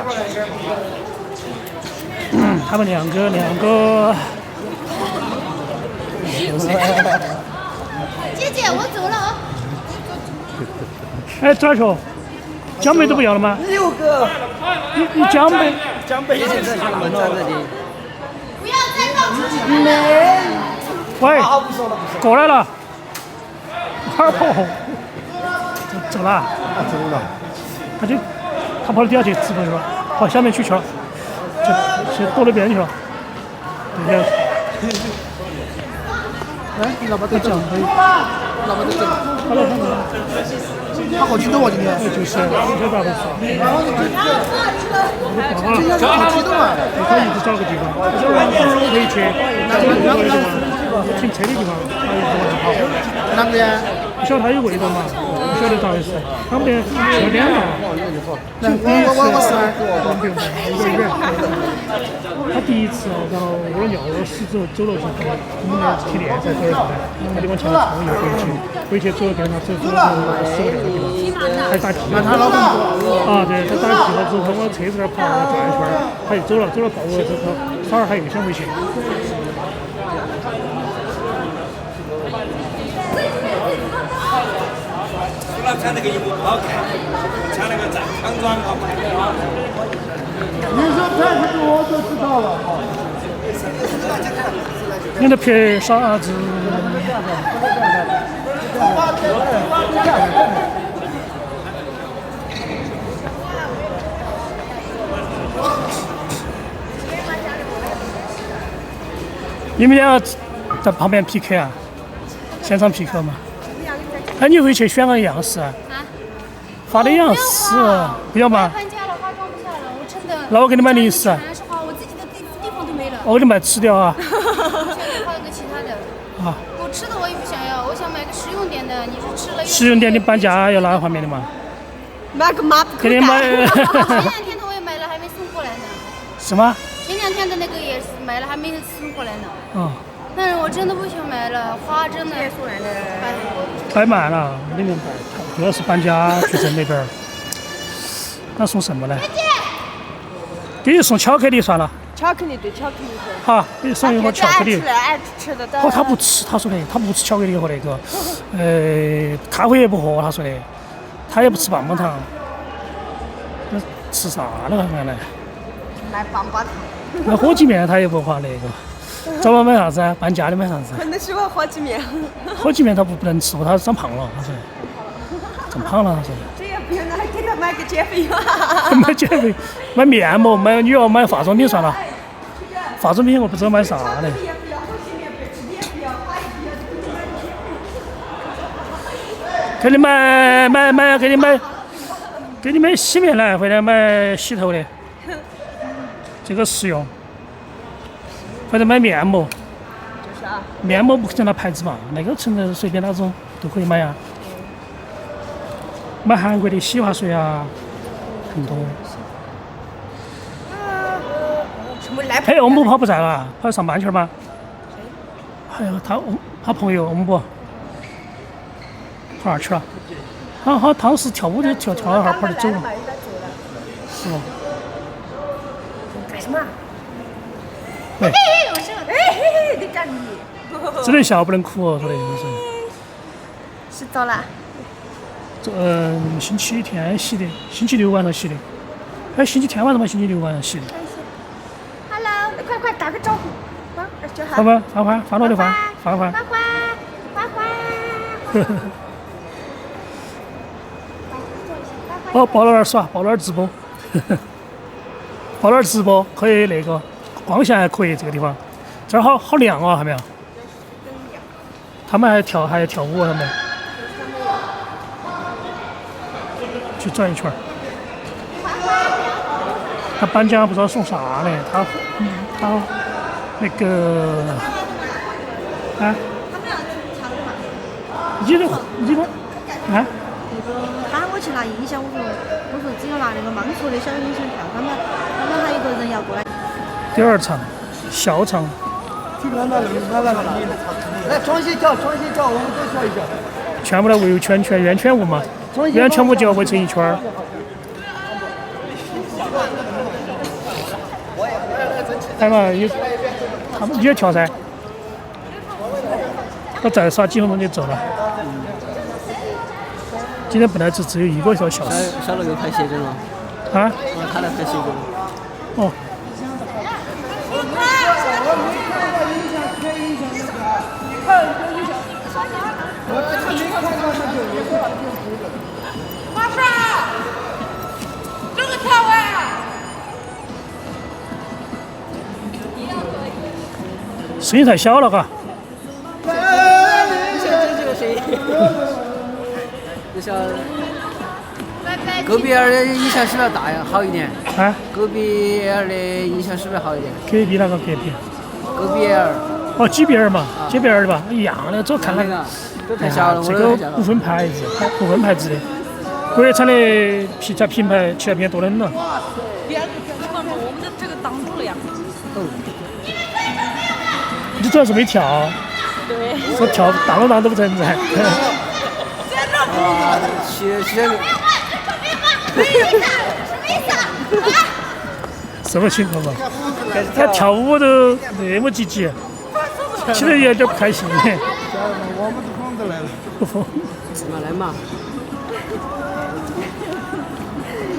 S1: 他们两个。
S8: 姐姐，我走了啊。
S1: 哎，转球，奖杯都不要了吗
S6: ？6个。
S1: 你奖杯
S6: 也现在想门站着的。
S8: 不要再告出去。
S1: 喂，过来了。二炮走了，
S2: 走了。
S1: 他跑到底下去直播去了，跑下面去了，就躲那边去了。对呀。
S3: 来，你老婆都整，老婆都整。
S1: 他来看看，
S3: 他好激动啊今天。
S1: 就是，你知道的是。
S3: 今天好激动啊！
S1: 他一直找个地方，回去，停车的地方，他一直往跑。
S3: 哪个呀？
S1: 不晓得他有味道嘛？不晓得咋回事，他们的车点了。
S3: 我是。
S1: 他第一次，然后屙了尿屙屎之后走了之后，我们来去练才走的，他就往前冲又回去走了跟他走了10个地方，还打地了。
S3: 他老公
S1: 啊，对，他打地了之后，他往车子那儿跑转一圈，他又走了到我这头，反而他又想回去。
S7: 除了看那个一幕不好看，抢那个站康庄好看。
S3: 你说看这个我就知道了。
S1: 你的撇啥子？你们俩在旁边 PK 啊？现场 PK 嘛？哎，你回去选个样式啊？发的样式不要吗？那我给你买零食。
S8: 我自己的地方都没了。
S1: 我给你买吃的啊。
S8: 我想换个其他的。
S1: 啊。
S8: 我吃的我也不想要，我想买个实用点的。你说吃了。
S1: 实用点的搬家要哪方面的嘛？
S4: 买个抹布。
S1: 给你买。
S8: 前2天的我也买了，还没送过来呢。
S1: 什么？
S8: 前2天的那个也是买了，还没送过来呢。
S1: 嗯。
S8: 但是我真的不想买了，花真的。
S1: 摆满了，里面摆，主要是搬家去镇那边儿。那送什么呢？给你送巧克力算了。
S4: 巧克力对，巧克力对。
S1: 好，给你送一盒巧克力。
S4: 爱吃的。
S1: 哦，他不吃，他说的，他不吃巧克力和那个，咖啡也不喝，他说的，他也不吃棒棒糖。那吃啥了？原来。
S4: 买棒棒糖。
S1: 那火鸡面他也不花那个。早晚买啥子啊？搬家的买啥子？
S4: 很喜欢火鸡面。
S1: 火鸡面他不能吃，他长胖了，他说。长胖了，他说。
S4: 这也不用，那还给他买个减肥药。
S1: 买减肥，买面膜，你要买化妆品算了。化妆品我不知道买啥嘞。给你买，给你买洗面奶，或者买洗头的，这个实用。或者买面膜，面膜不可能拿牌子嘛，那个存在随便哪种都可以买呀。买韩国的洗发水啊，很多。哎，欧姆跑不在了，跑上班去了吗？哎呦，他朋友欧姆跑哪儿去了？好，当时跳舞的跳了一会儿，跑就走了。是吗？
S4: 干什么？
S1: 哎，
S4: 你干你！
S1: 只能笑不能哭哦，说的是。
S4: 洗澡了？
S1: 星期天洗的，星期六晚上洗的。哎，星期天晚上嘛，星期六晚上洗的。
S4: Hello，快打个招呼。
S1: 欢发了的欢。哦，报了点耍，报了点直播，报了点直播可以那个。光线还可以，这个地方，这儿好亮啊，看没有？他们还要跳舞，他们去转一圈。他搬家不知道送啥嘞，他那个啊，你的啊？
S4: 他喊我去拿音响，我说只有拿那个mang出的小音响票，他们还有一个人要过来。
S1: 第二场，小场。
S3: 来，重新跳，我们都跳一下。
S1: 全部来围圈圆圈舞嘛，圆圈舞就要围成一圈儿。来嘛，他们也跳噻。他再耍几分钟就走了。今天本来只有1个小时。
S6: 小乐又拍写真了。
S1: 啊？
S6: 他来拍写真。
S1: 哦。
S9: 马上，这个跳啊！
S1: 声音太小了，嘎。
S6: 小隔壁儿的影响是不是大呀？好一点。
S1: 啊？
S6: 隔壁儿的影响是不是好一点？
S1: 隔壁哪个隔壁？
S6: 隔壁儿。
S1: 哦，GBR 嘛，GBR 的吧，一样的，走看那个。
S6: 都太小了，
S1: 这个不分牌子，不分牌子的。国产的品牌其他品多得很了。
S9: 2个我们的这个挡住了呀。
S1: 你主要是没跳。
S9: 对。
S1: 说跳荡都不存在。什么情况嘛？他跳舞都那么积极，起来有点不开心。
S3: 我们是疯子来了。
S6: 来嘛。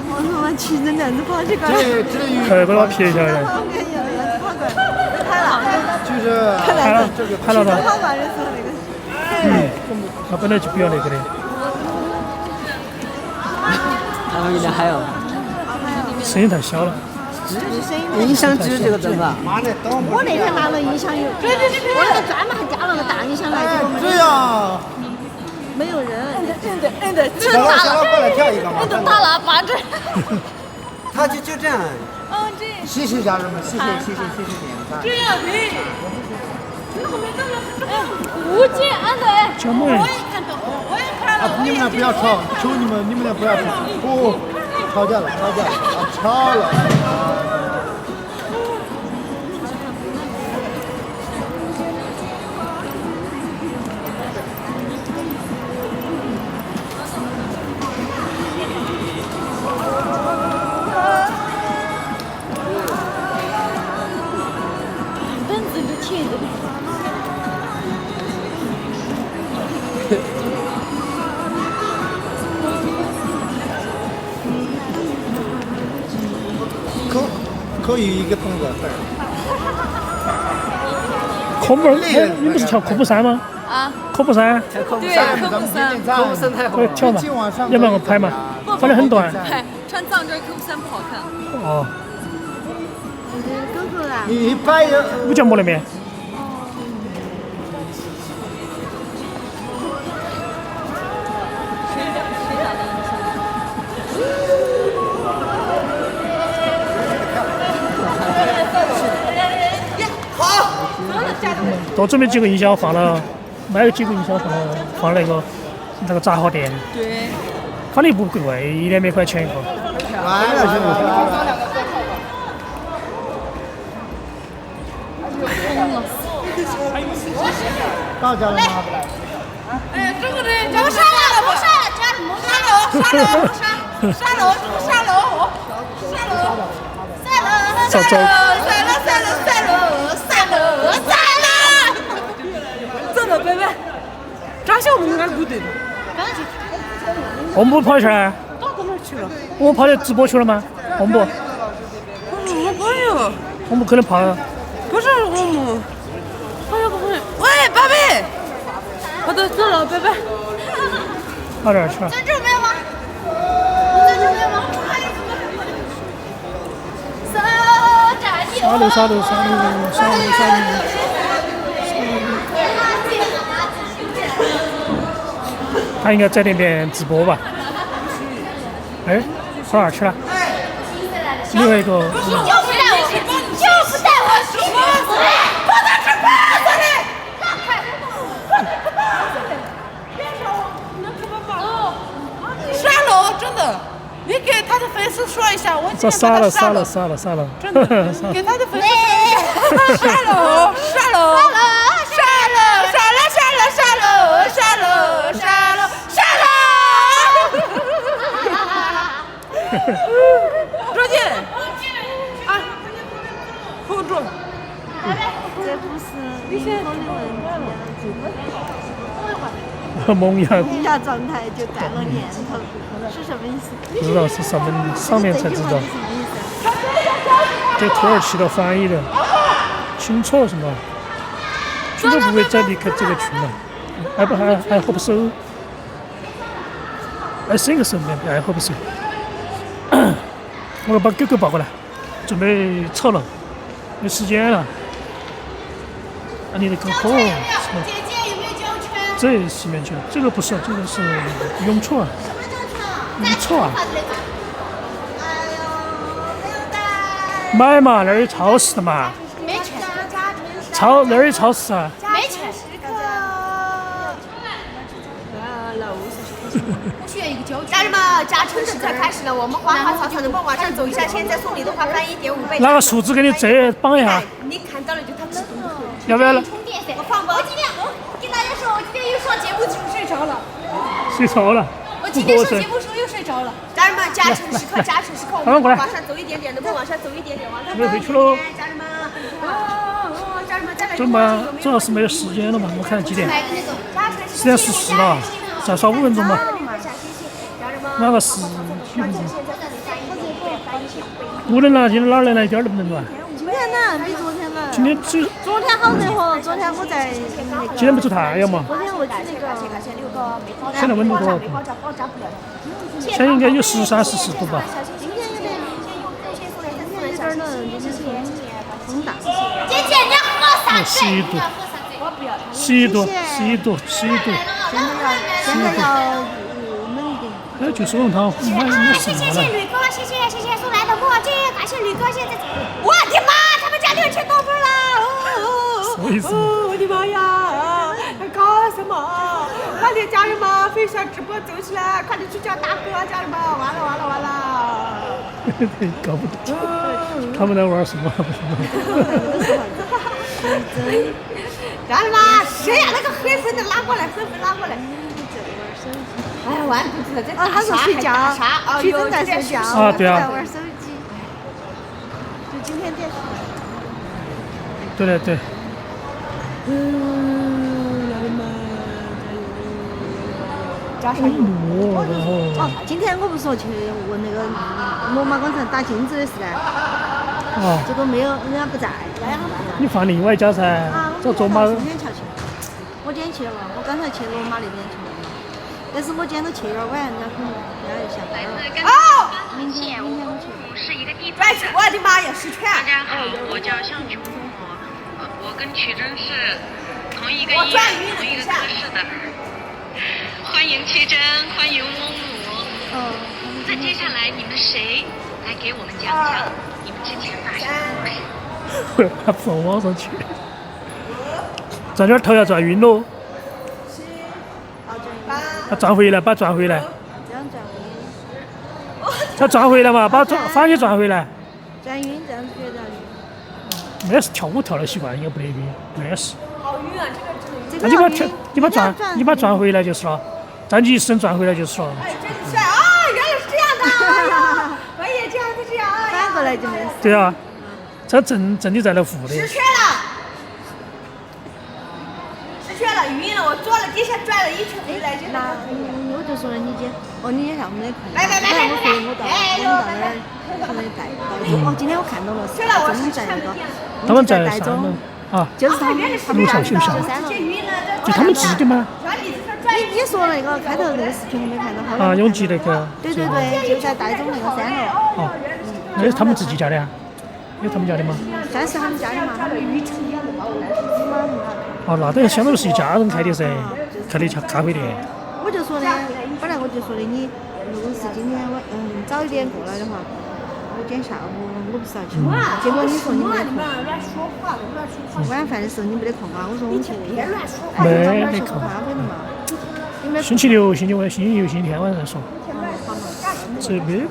S4: 我他妈骑着两只跑去干。
S1: 快把我撇下来。
S3: 就是
S1: 拍了他。他本来就比较那个的。
S6: 他们有点嗨哦。
S1: 声音太小了。
S6: 音响机这个真的。
S4: 我那天拿了音响有，我那个专门还加了个大音响来给我们。
S3: 对呀。
S4: 没有人。
S9: 对，
S3: 小老过来跳一个嘛。
S9: 大喇叭这。
S6: 他就这样。
S3: 谢谢家人们，谢谢点赞。
S9: 这样的。吴姐，安对。我也看到，我也看了。
S3: 你们俩不要吵，求你们俩不要吵。不，吵架了，吵了。可以一个动作。
S1: 科目2，你不是跳科目3吗？
S9: 啊。
S1: 科目3。
S9: 对，科目3。
S1: 可以跳嘛？要不然我拍嘛？放得很短。
S9: 穿藏针科目3不好看。
S1: 哦。
S3: 你拍
S1: 五角膜那边。多准备几个音响放了，买了几个音响放那个杂货店。
S9: 对。
S1: 放的不贵，1.2块钱一个。
S3: 到家了吗？
S9: 哎，这个人不上了，不上了，家里没上楼，上楼。
S1: 走。
S9: 真的，拜拜。张小萌俺鼓对的。
S1: 我们不跑去啊？
S9: 到哪去了？
S1: 我们跑到直播去了吗？我们不。
S9: 我朋友。
S1: 我们可能跑了。
S9: 不是我们。朋友。喂，宝贝。我都走了，拜拜。
S1: 跑哪儿去了？
S8: 珍珠没有吗？
S1: 杀戮！他应该在那边直播吧？哎，跑哪儿去了？另外一个。
S8: 就不带我去，不能吃包子的。
S9: 杀了，真的。你给他的粉丝说一下，我今天
S1: 杀了！
S9: 真的，给他的粉丝说一下，杀了！周姐，啊，hold住。
S4: 这不是你先说的问题。
S1: 蒙牙。
S4: 一下状态就断了念头，是什么意思？
S1: 不知道是上面才知道。这土耳其的翻译的，清楚什么？绝对不会再离开这个群了。还合不手？还伸个手没？还合不手？我要把狗狗抱过来，准备走了，没时间了。啊，你的狗狗。
S8: 姐姐有没有交圈？
S1: 这洗面球，这个不是，这个是永川。永川。买嘛，那儿有超市的嘛。
S8: 没钱。
S1: 那儿有超市啊。
S8: 没钱。我需要一个胶卷。家人们，加成时才开始了，我们花花草草的往上走一下，现在送礼的话翻1.5倍。
S1: 拿个树枝给你这绑一下。
S8: 你看到了就它自动扣。
S1: 要不要了？
S8: 我放不。我今天跟大家说，我今天又上节目就睡着了。
S1: 睡着了。
S8: 我今天上节目时候又睡着了。家人们，加成时刻，加成时刻，我们往上走一点点，能不能往上走一点点？往上走一点点，家人们。家人们，再来。
S1: 走嘛，主要是没有时间了嘛，我看几点？10:14了，再耍5分钟嘛。哪个10几分钟？不能了，今天哪儿来了？一点都不能了。
S4: 今天冷，比昨天冷。
S1: 今天只。
S4: 昨天好热和，昨天我在那个。
S1: 今天不出太阳嘛。
S4: 昨天我去那个。
S1: 现在温度多少度？现在应该有13、14度吧。
S4: 今天有点冷，就是风大。
S8: 姐姐，你要喝啥
S1: ？11度。11度。现在要冷一点。哎，就说汤，没
S8: 谢谢吕哥，谢谢送来的墨镜，感谢吕哥现在。我的妈，他们家6000多粉了！
S1: 什么意思？
S8: 我的妈呀！搞什么？快点，家人们，飞上直播走起来！快点去叫大哥，家人们，完了！
S1: 搞不懂，他们在玩什么？
S8: 家人们，谁呀？那个黑粉的拉过来，哎呀，完犊子了！这
S4: 他说睡觉，徐峥在睡觉，
S1: 啊，对啊，
S4: 在玩手机。就今天电视。
S1: 对。
S8: 加上
S4: 哦，今天我不是说去问那个罗马广场打金子的事呢？
S1: 哦。
S4: 结果没有，人家不在。
S1: 你放另外一家噻，找卓玛。
S4: 今天去，我今天去了，我刚才去罗马那边去了，但是我今天都去有点晚，人家可能要下班了。
S8: 哦。
S4: 明天我去。
S8: 我的妈呀，失权！
S10: 大家好，我叫向琼火，我跟曲真是同一个医院、同一个科室的。欢迎曲真，欢迎翁母。那接下来你们谁来给我们讲讲你们之前发生的故事？
S1: 他放网上去，转点头要转晕喽。他转回来，把转回来。他转回来嘛，把反也转回来。
S4: 转晕这样子觉得。
S1: 没事，跳舞跳的习惯应该不得晕，没事。
S8: 好晕啊，这
S1: 个。你把转回来就是了，站起身转回来就是了。
S8: 哎，真帅啊！原来是这样的，我也这样子这样。
S4: 反过来就没事。
S1: 对啊，这正的在那负的。
S8: 失权了，晕了，我坐了底下转了一圈回来就。
S4: 那我就说了你姐，你下午没空。
S8: 来，
S4: 我到那儿，可能带哦，今天我看到了，他们在那个，
S1: 台中啊，
S4: 就是他们
S1: 路上休息就他们自己吗？
S4: 你说那个开头那个视频我没看到，后来
S1: 啊，永吉那个。
S4: 对，就在台中那个3楼。
S1: 哦，那是他们自己家的啊？有他们家的吗？
S4: 算是他们家的嘛，他们鱼池一样的把我来
S1: 哦，那等于相当于是一家人开的噻，开的咖啡店。
S4: 我就说的，本来我就说的，你如果是今天早一点过来的话，我今天下午我不是要去，结果你说你没空。晚饭的时候你没得空啊？我说我们去
S1: 没空。星期六、星期天晚上说。这没，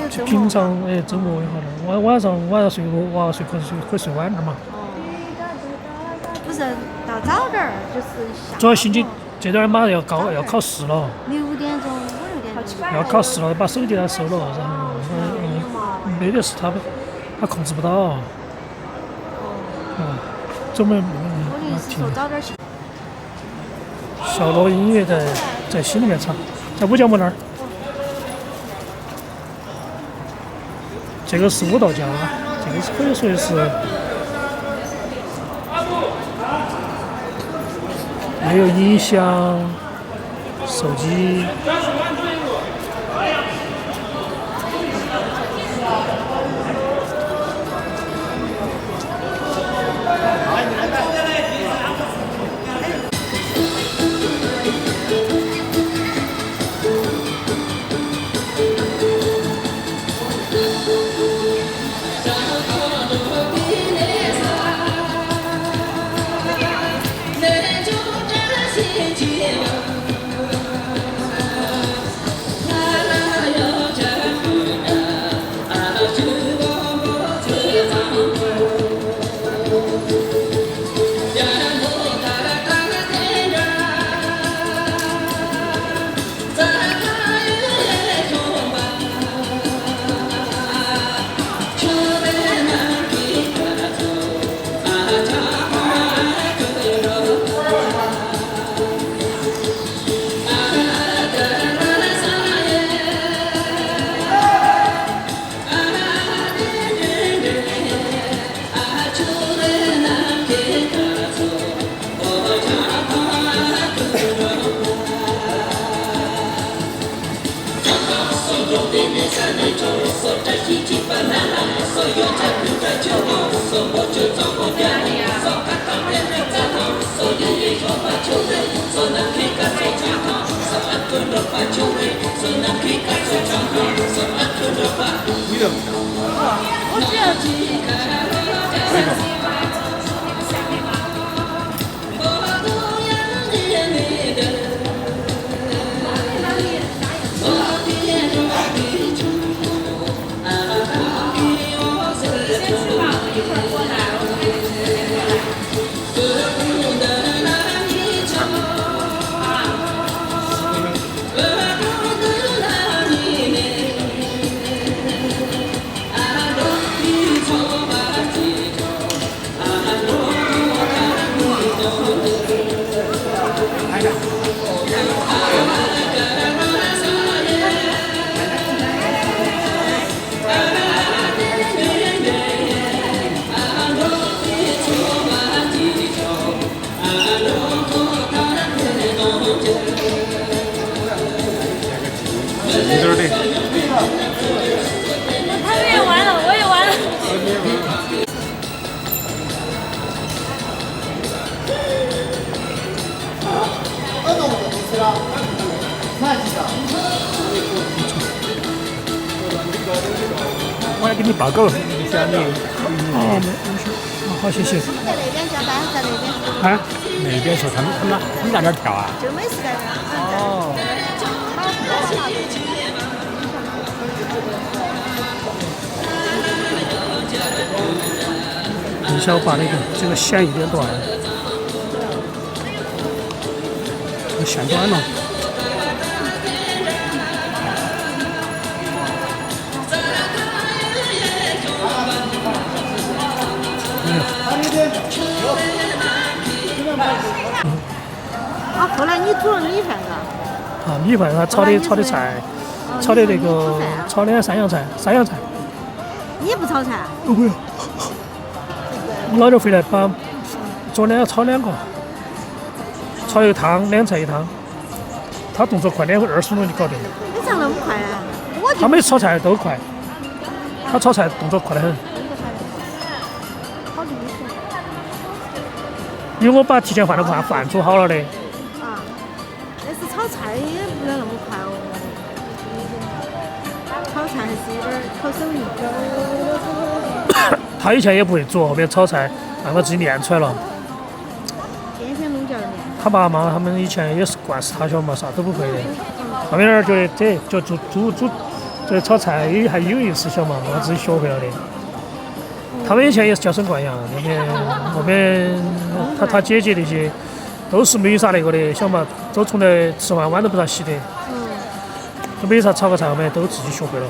S1: 就平常周末也好了，晚上睡娃睡可以睡晚点嘛。
S4: 不是到早点儿，就是下。
S1: 主要星期这段马上要考试了。
S4: 6点钟、5、6点钟。
S1: 要考试了，把手机他收了，然后没得事，他控制不到。周末
S4: 我的意思说早点去。
S1: 小罗音乐在心里面唱，在五角木那儿。这个是舞蹈家，这个是可以说是没有音响、手机。
S9: 他也完了，我也完了。
S1: 我来给你报告一下你。哦，好，谢谢。
S4: 在那边加班，在那边。
S1: 啊，那边说他们在那儿跳啊？
S4: 就美食在那。
S1: 哦。你想把这个线有点短，这个线短了。
S4: 啊，后来你煮了米饭嘎？
S1: 啊，米饭他炒的菜，炒的那个炒的山药菜。
S4: 你不炒菜？
S1: 不会。我老娘回来把昨天要炒2个，炒一汤，2菜1汤。他动作快，2分20分钟就搞定了。
S4: 你咋那么快啊？
S1: 他们炒菜都快，他炒菜动作快得很。因为我把提前放的饭煮好了的。
S4: 啊，但是炒菜也不能那么快哦。炒菜还是有点考手艺。
S1: 他以前也不会煮，后面炒菜让他自己练出来了。
S4: 天天弄教练。
S1: 他爸妈他们以前也是惯死他晓得嘛，啥都不会的。后面觉得就煮这炒菜也还有意思晓得嘛，我自己学会了的。他们以前也是娇生惯养，后面他姐姐那些都是没啥那个的，晓得嘛，都从来吃饭碗都不咋洗的。都没啥炒个菜，后面都自己学会了。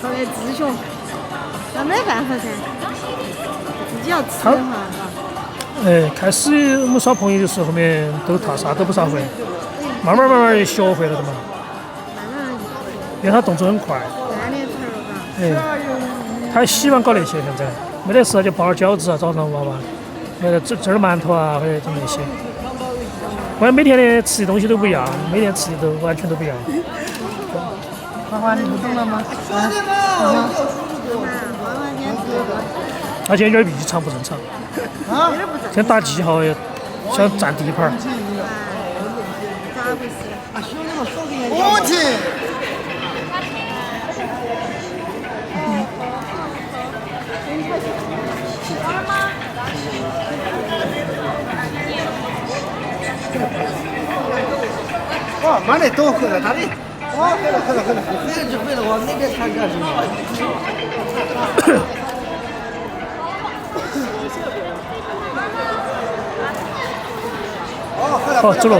S4: 后来自学，那没办法噻，自己要吃的话，
S1: 开始我们耍朋友的时候，后面都啥都不咋会，慢慢也学会了的嘛。因为他动作很快。他还喜欢搞那些，现在没得事就包点饺子啊，早上娃娃，或者蒸点馒头啊，或者整那些。我每天的吃的东西都不一样，每天吃的都完全都不一样。
S3: 花花，你不懂了吗？
S1: 而且有点异常不正常。
S3: 啊？
S1: 先打记号，想占地盘。
S4: 咋回事？
S3: 我去。哦，妈的，都回来哪里？哦，回来，回来就回来，往那边看看去。
S1: 好，走了，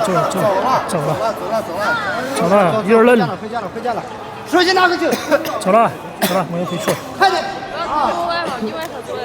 S1: 有点冷。
S3: 回家了。手机拿回去。
S1: 走了，我要回去了。
S3: 快点。
S9: 你晚上左右。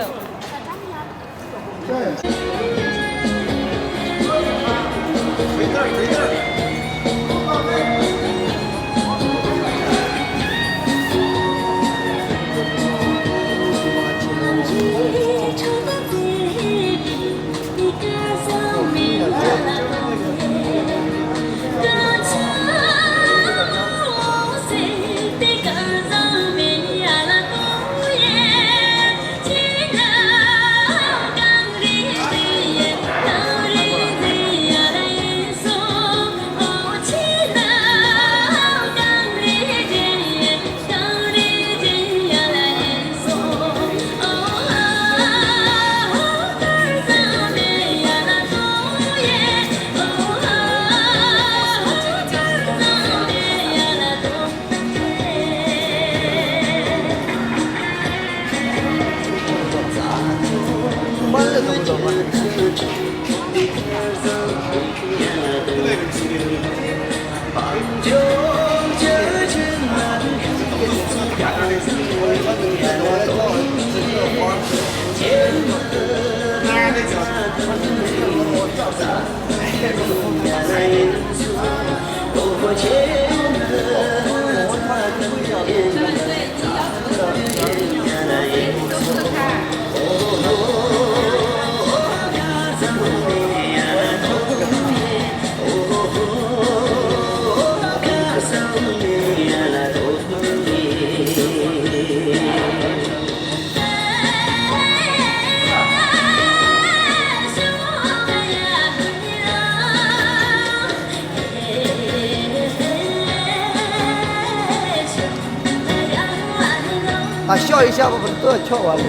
S6: 他笑一下，我们都要跳完了。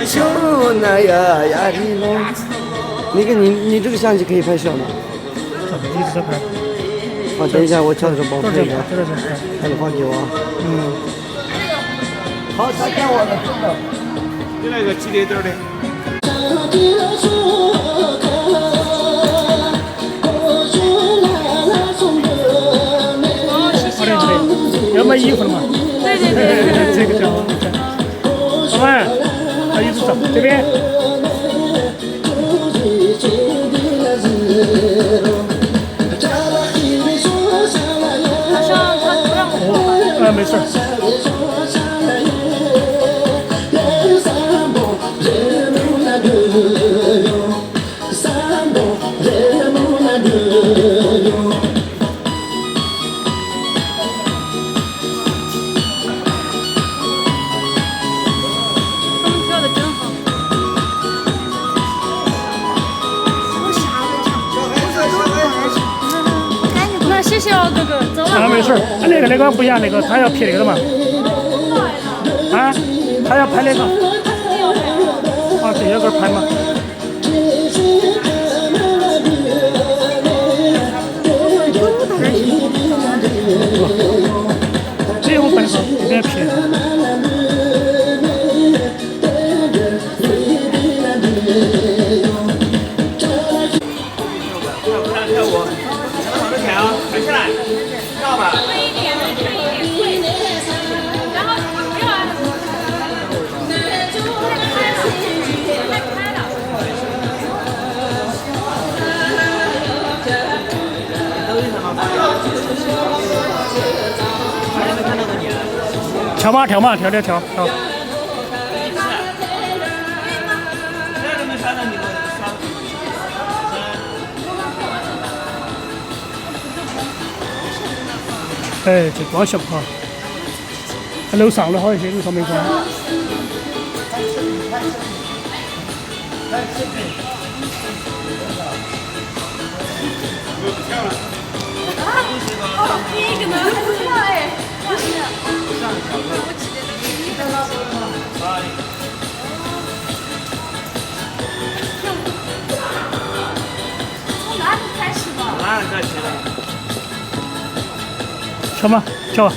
S6: 就那呀呀的龙。你这个相机可以拍笑吗？
S1: 一直在拍。
S6: 好，等一下我跳的时候帮我拍一下。拍你放给我。好，他看我的，真的。
S2: 你来个激烈点的。
S1: 要买衣服了吗？
S8: 对对对，
S1: 这个叫老板，把椅子走这边。
S8: 好像他不让我。
S1: 没事。
S8: 谢谢哦，哥哥，走了。
S1: 没事，那个不一样，那个他要拍那个的嘛。啊，他要拍那个。啊，这要个拍嘛。这我本身这边拍。
S2: 抬起来，跳吧。
S8: 然后不要。
S1: 跳嘛跳嘛跳。哎，这光效不好。楼上的好一些，楼上没光。
S8: 第一个呢？哎，从哪里开始吧？
S2: 哪里开始了？
S1: 跳吧，跳吧。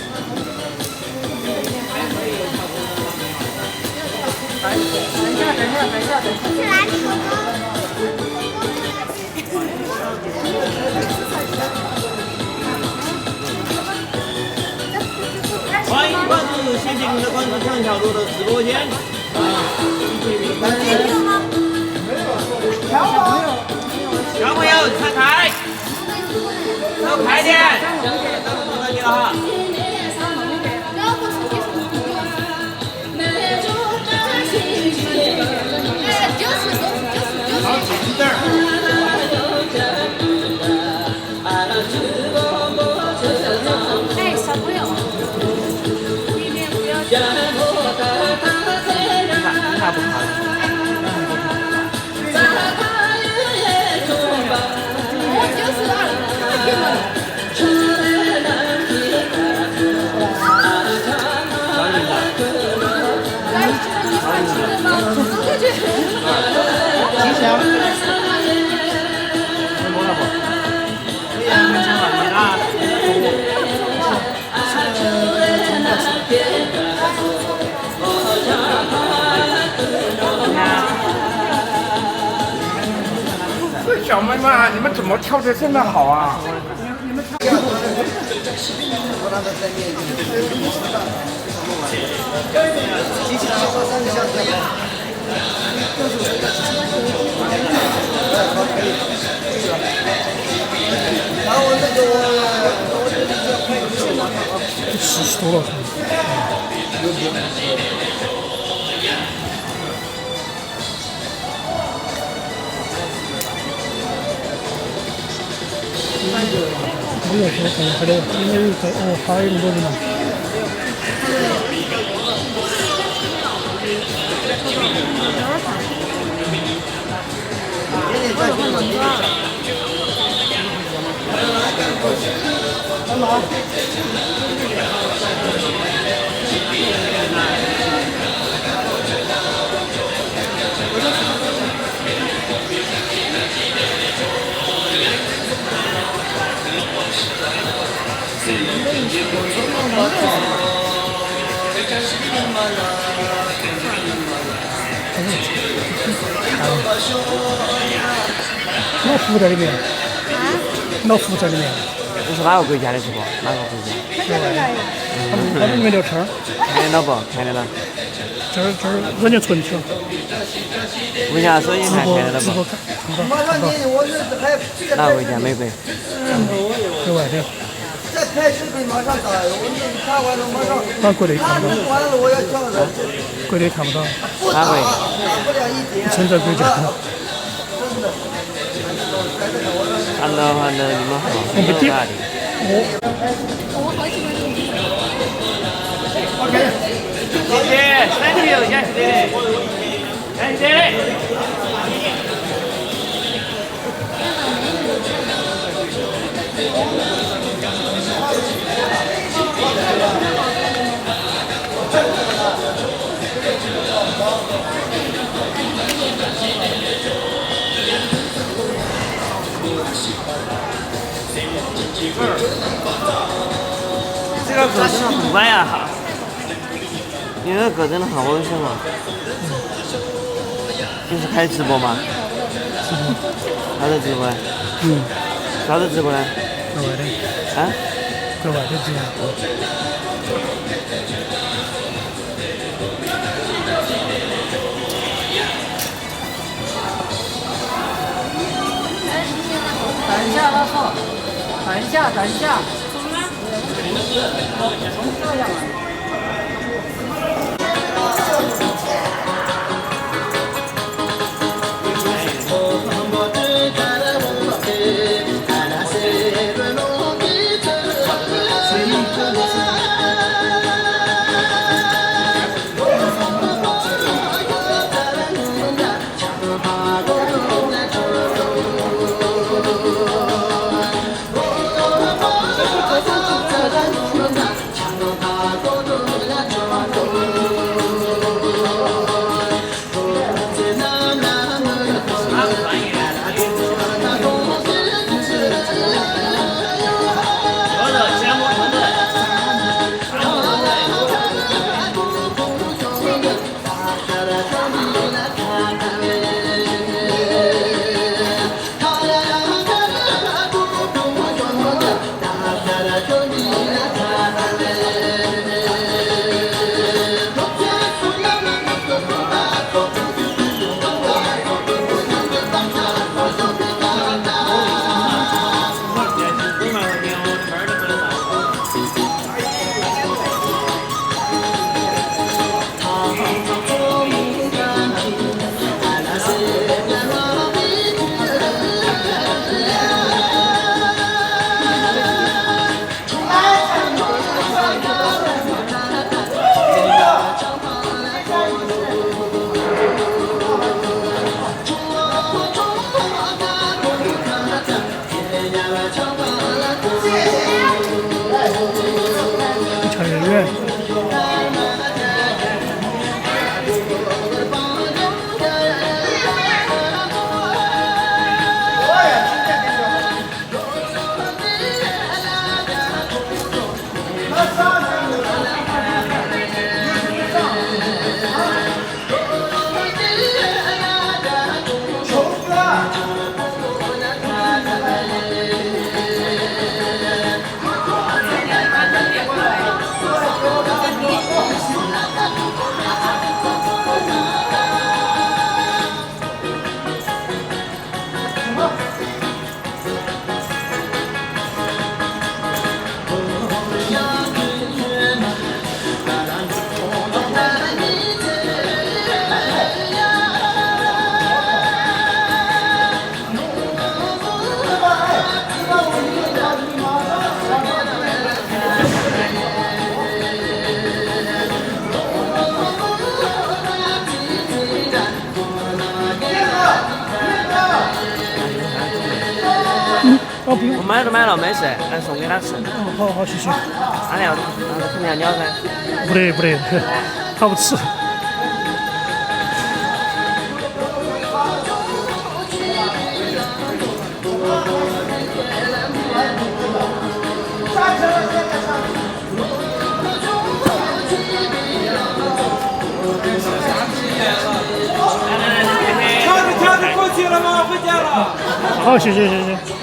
S11: 欢迎关注谢谢您的关注唱跳多的直播间。小朋友散开，都开点，都等到你了哈。好，紧点儿。
S8: 哎，小朋友，里面不要。
S11: 他不看。
S8: 我就是二。
S3: 吉祥。
S11: 摸了不？哎呀，没想到你啦。
S2: 这小妹妹，你们怎么跳得这么好啊？70
S1: 多了。没有说可能还得应该有还有那么多人呢。
S3: 干嘛？
S1: 老夫在里面。老夫在里面。
S6: 你是哪个国家的直播？哪个国家？
S1: 他们里面聊天。
S6: 看得到不？看得到。
S1: 这儿人家存起了。
S6: 问下手机看得到不？哪个国家？美国。
S1: 国外的。
S3: 再拍视频马上打，我拍完了马上。
S1: 国内看不到。
S3: 完了我要跳了。
S1: 国内看不到。
S6: 哪位？
S3: 不了一点。
S1: 存在国家。
S6: 看到你们好，你们哪里？谢谢，三个有谢谢，谢谢。这个狗真的很乖呀！你那个狗真的很温顺啊！就是开直播吗？啥的直播？啥的直播呢？
S1: 国外的。
S6: 啊？
S1: 国外的直播。
S11: 等一下，老宋，等一下，等一下。从这样来。
S6: 我买了，没事，来送给他吃。
S1: 好，谢谢。
S6: 他要肯定要鸟噻。
S1: 不得，他不吃。好，谢谢谢谢。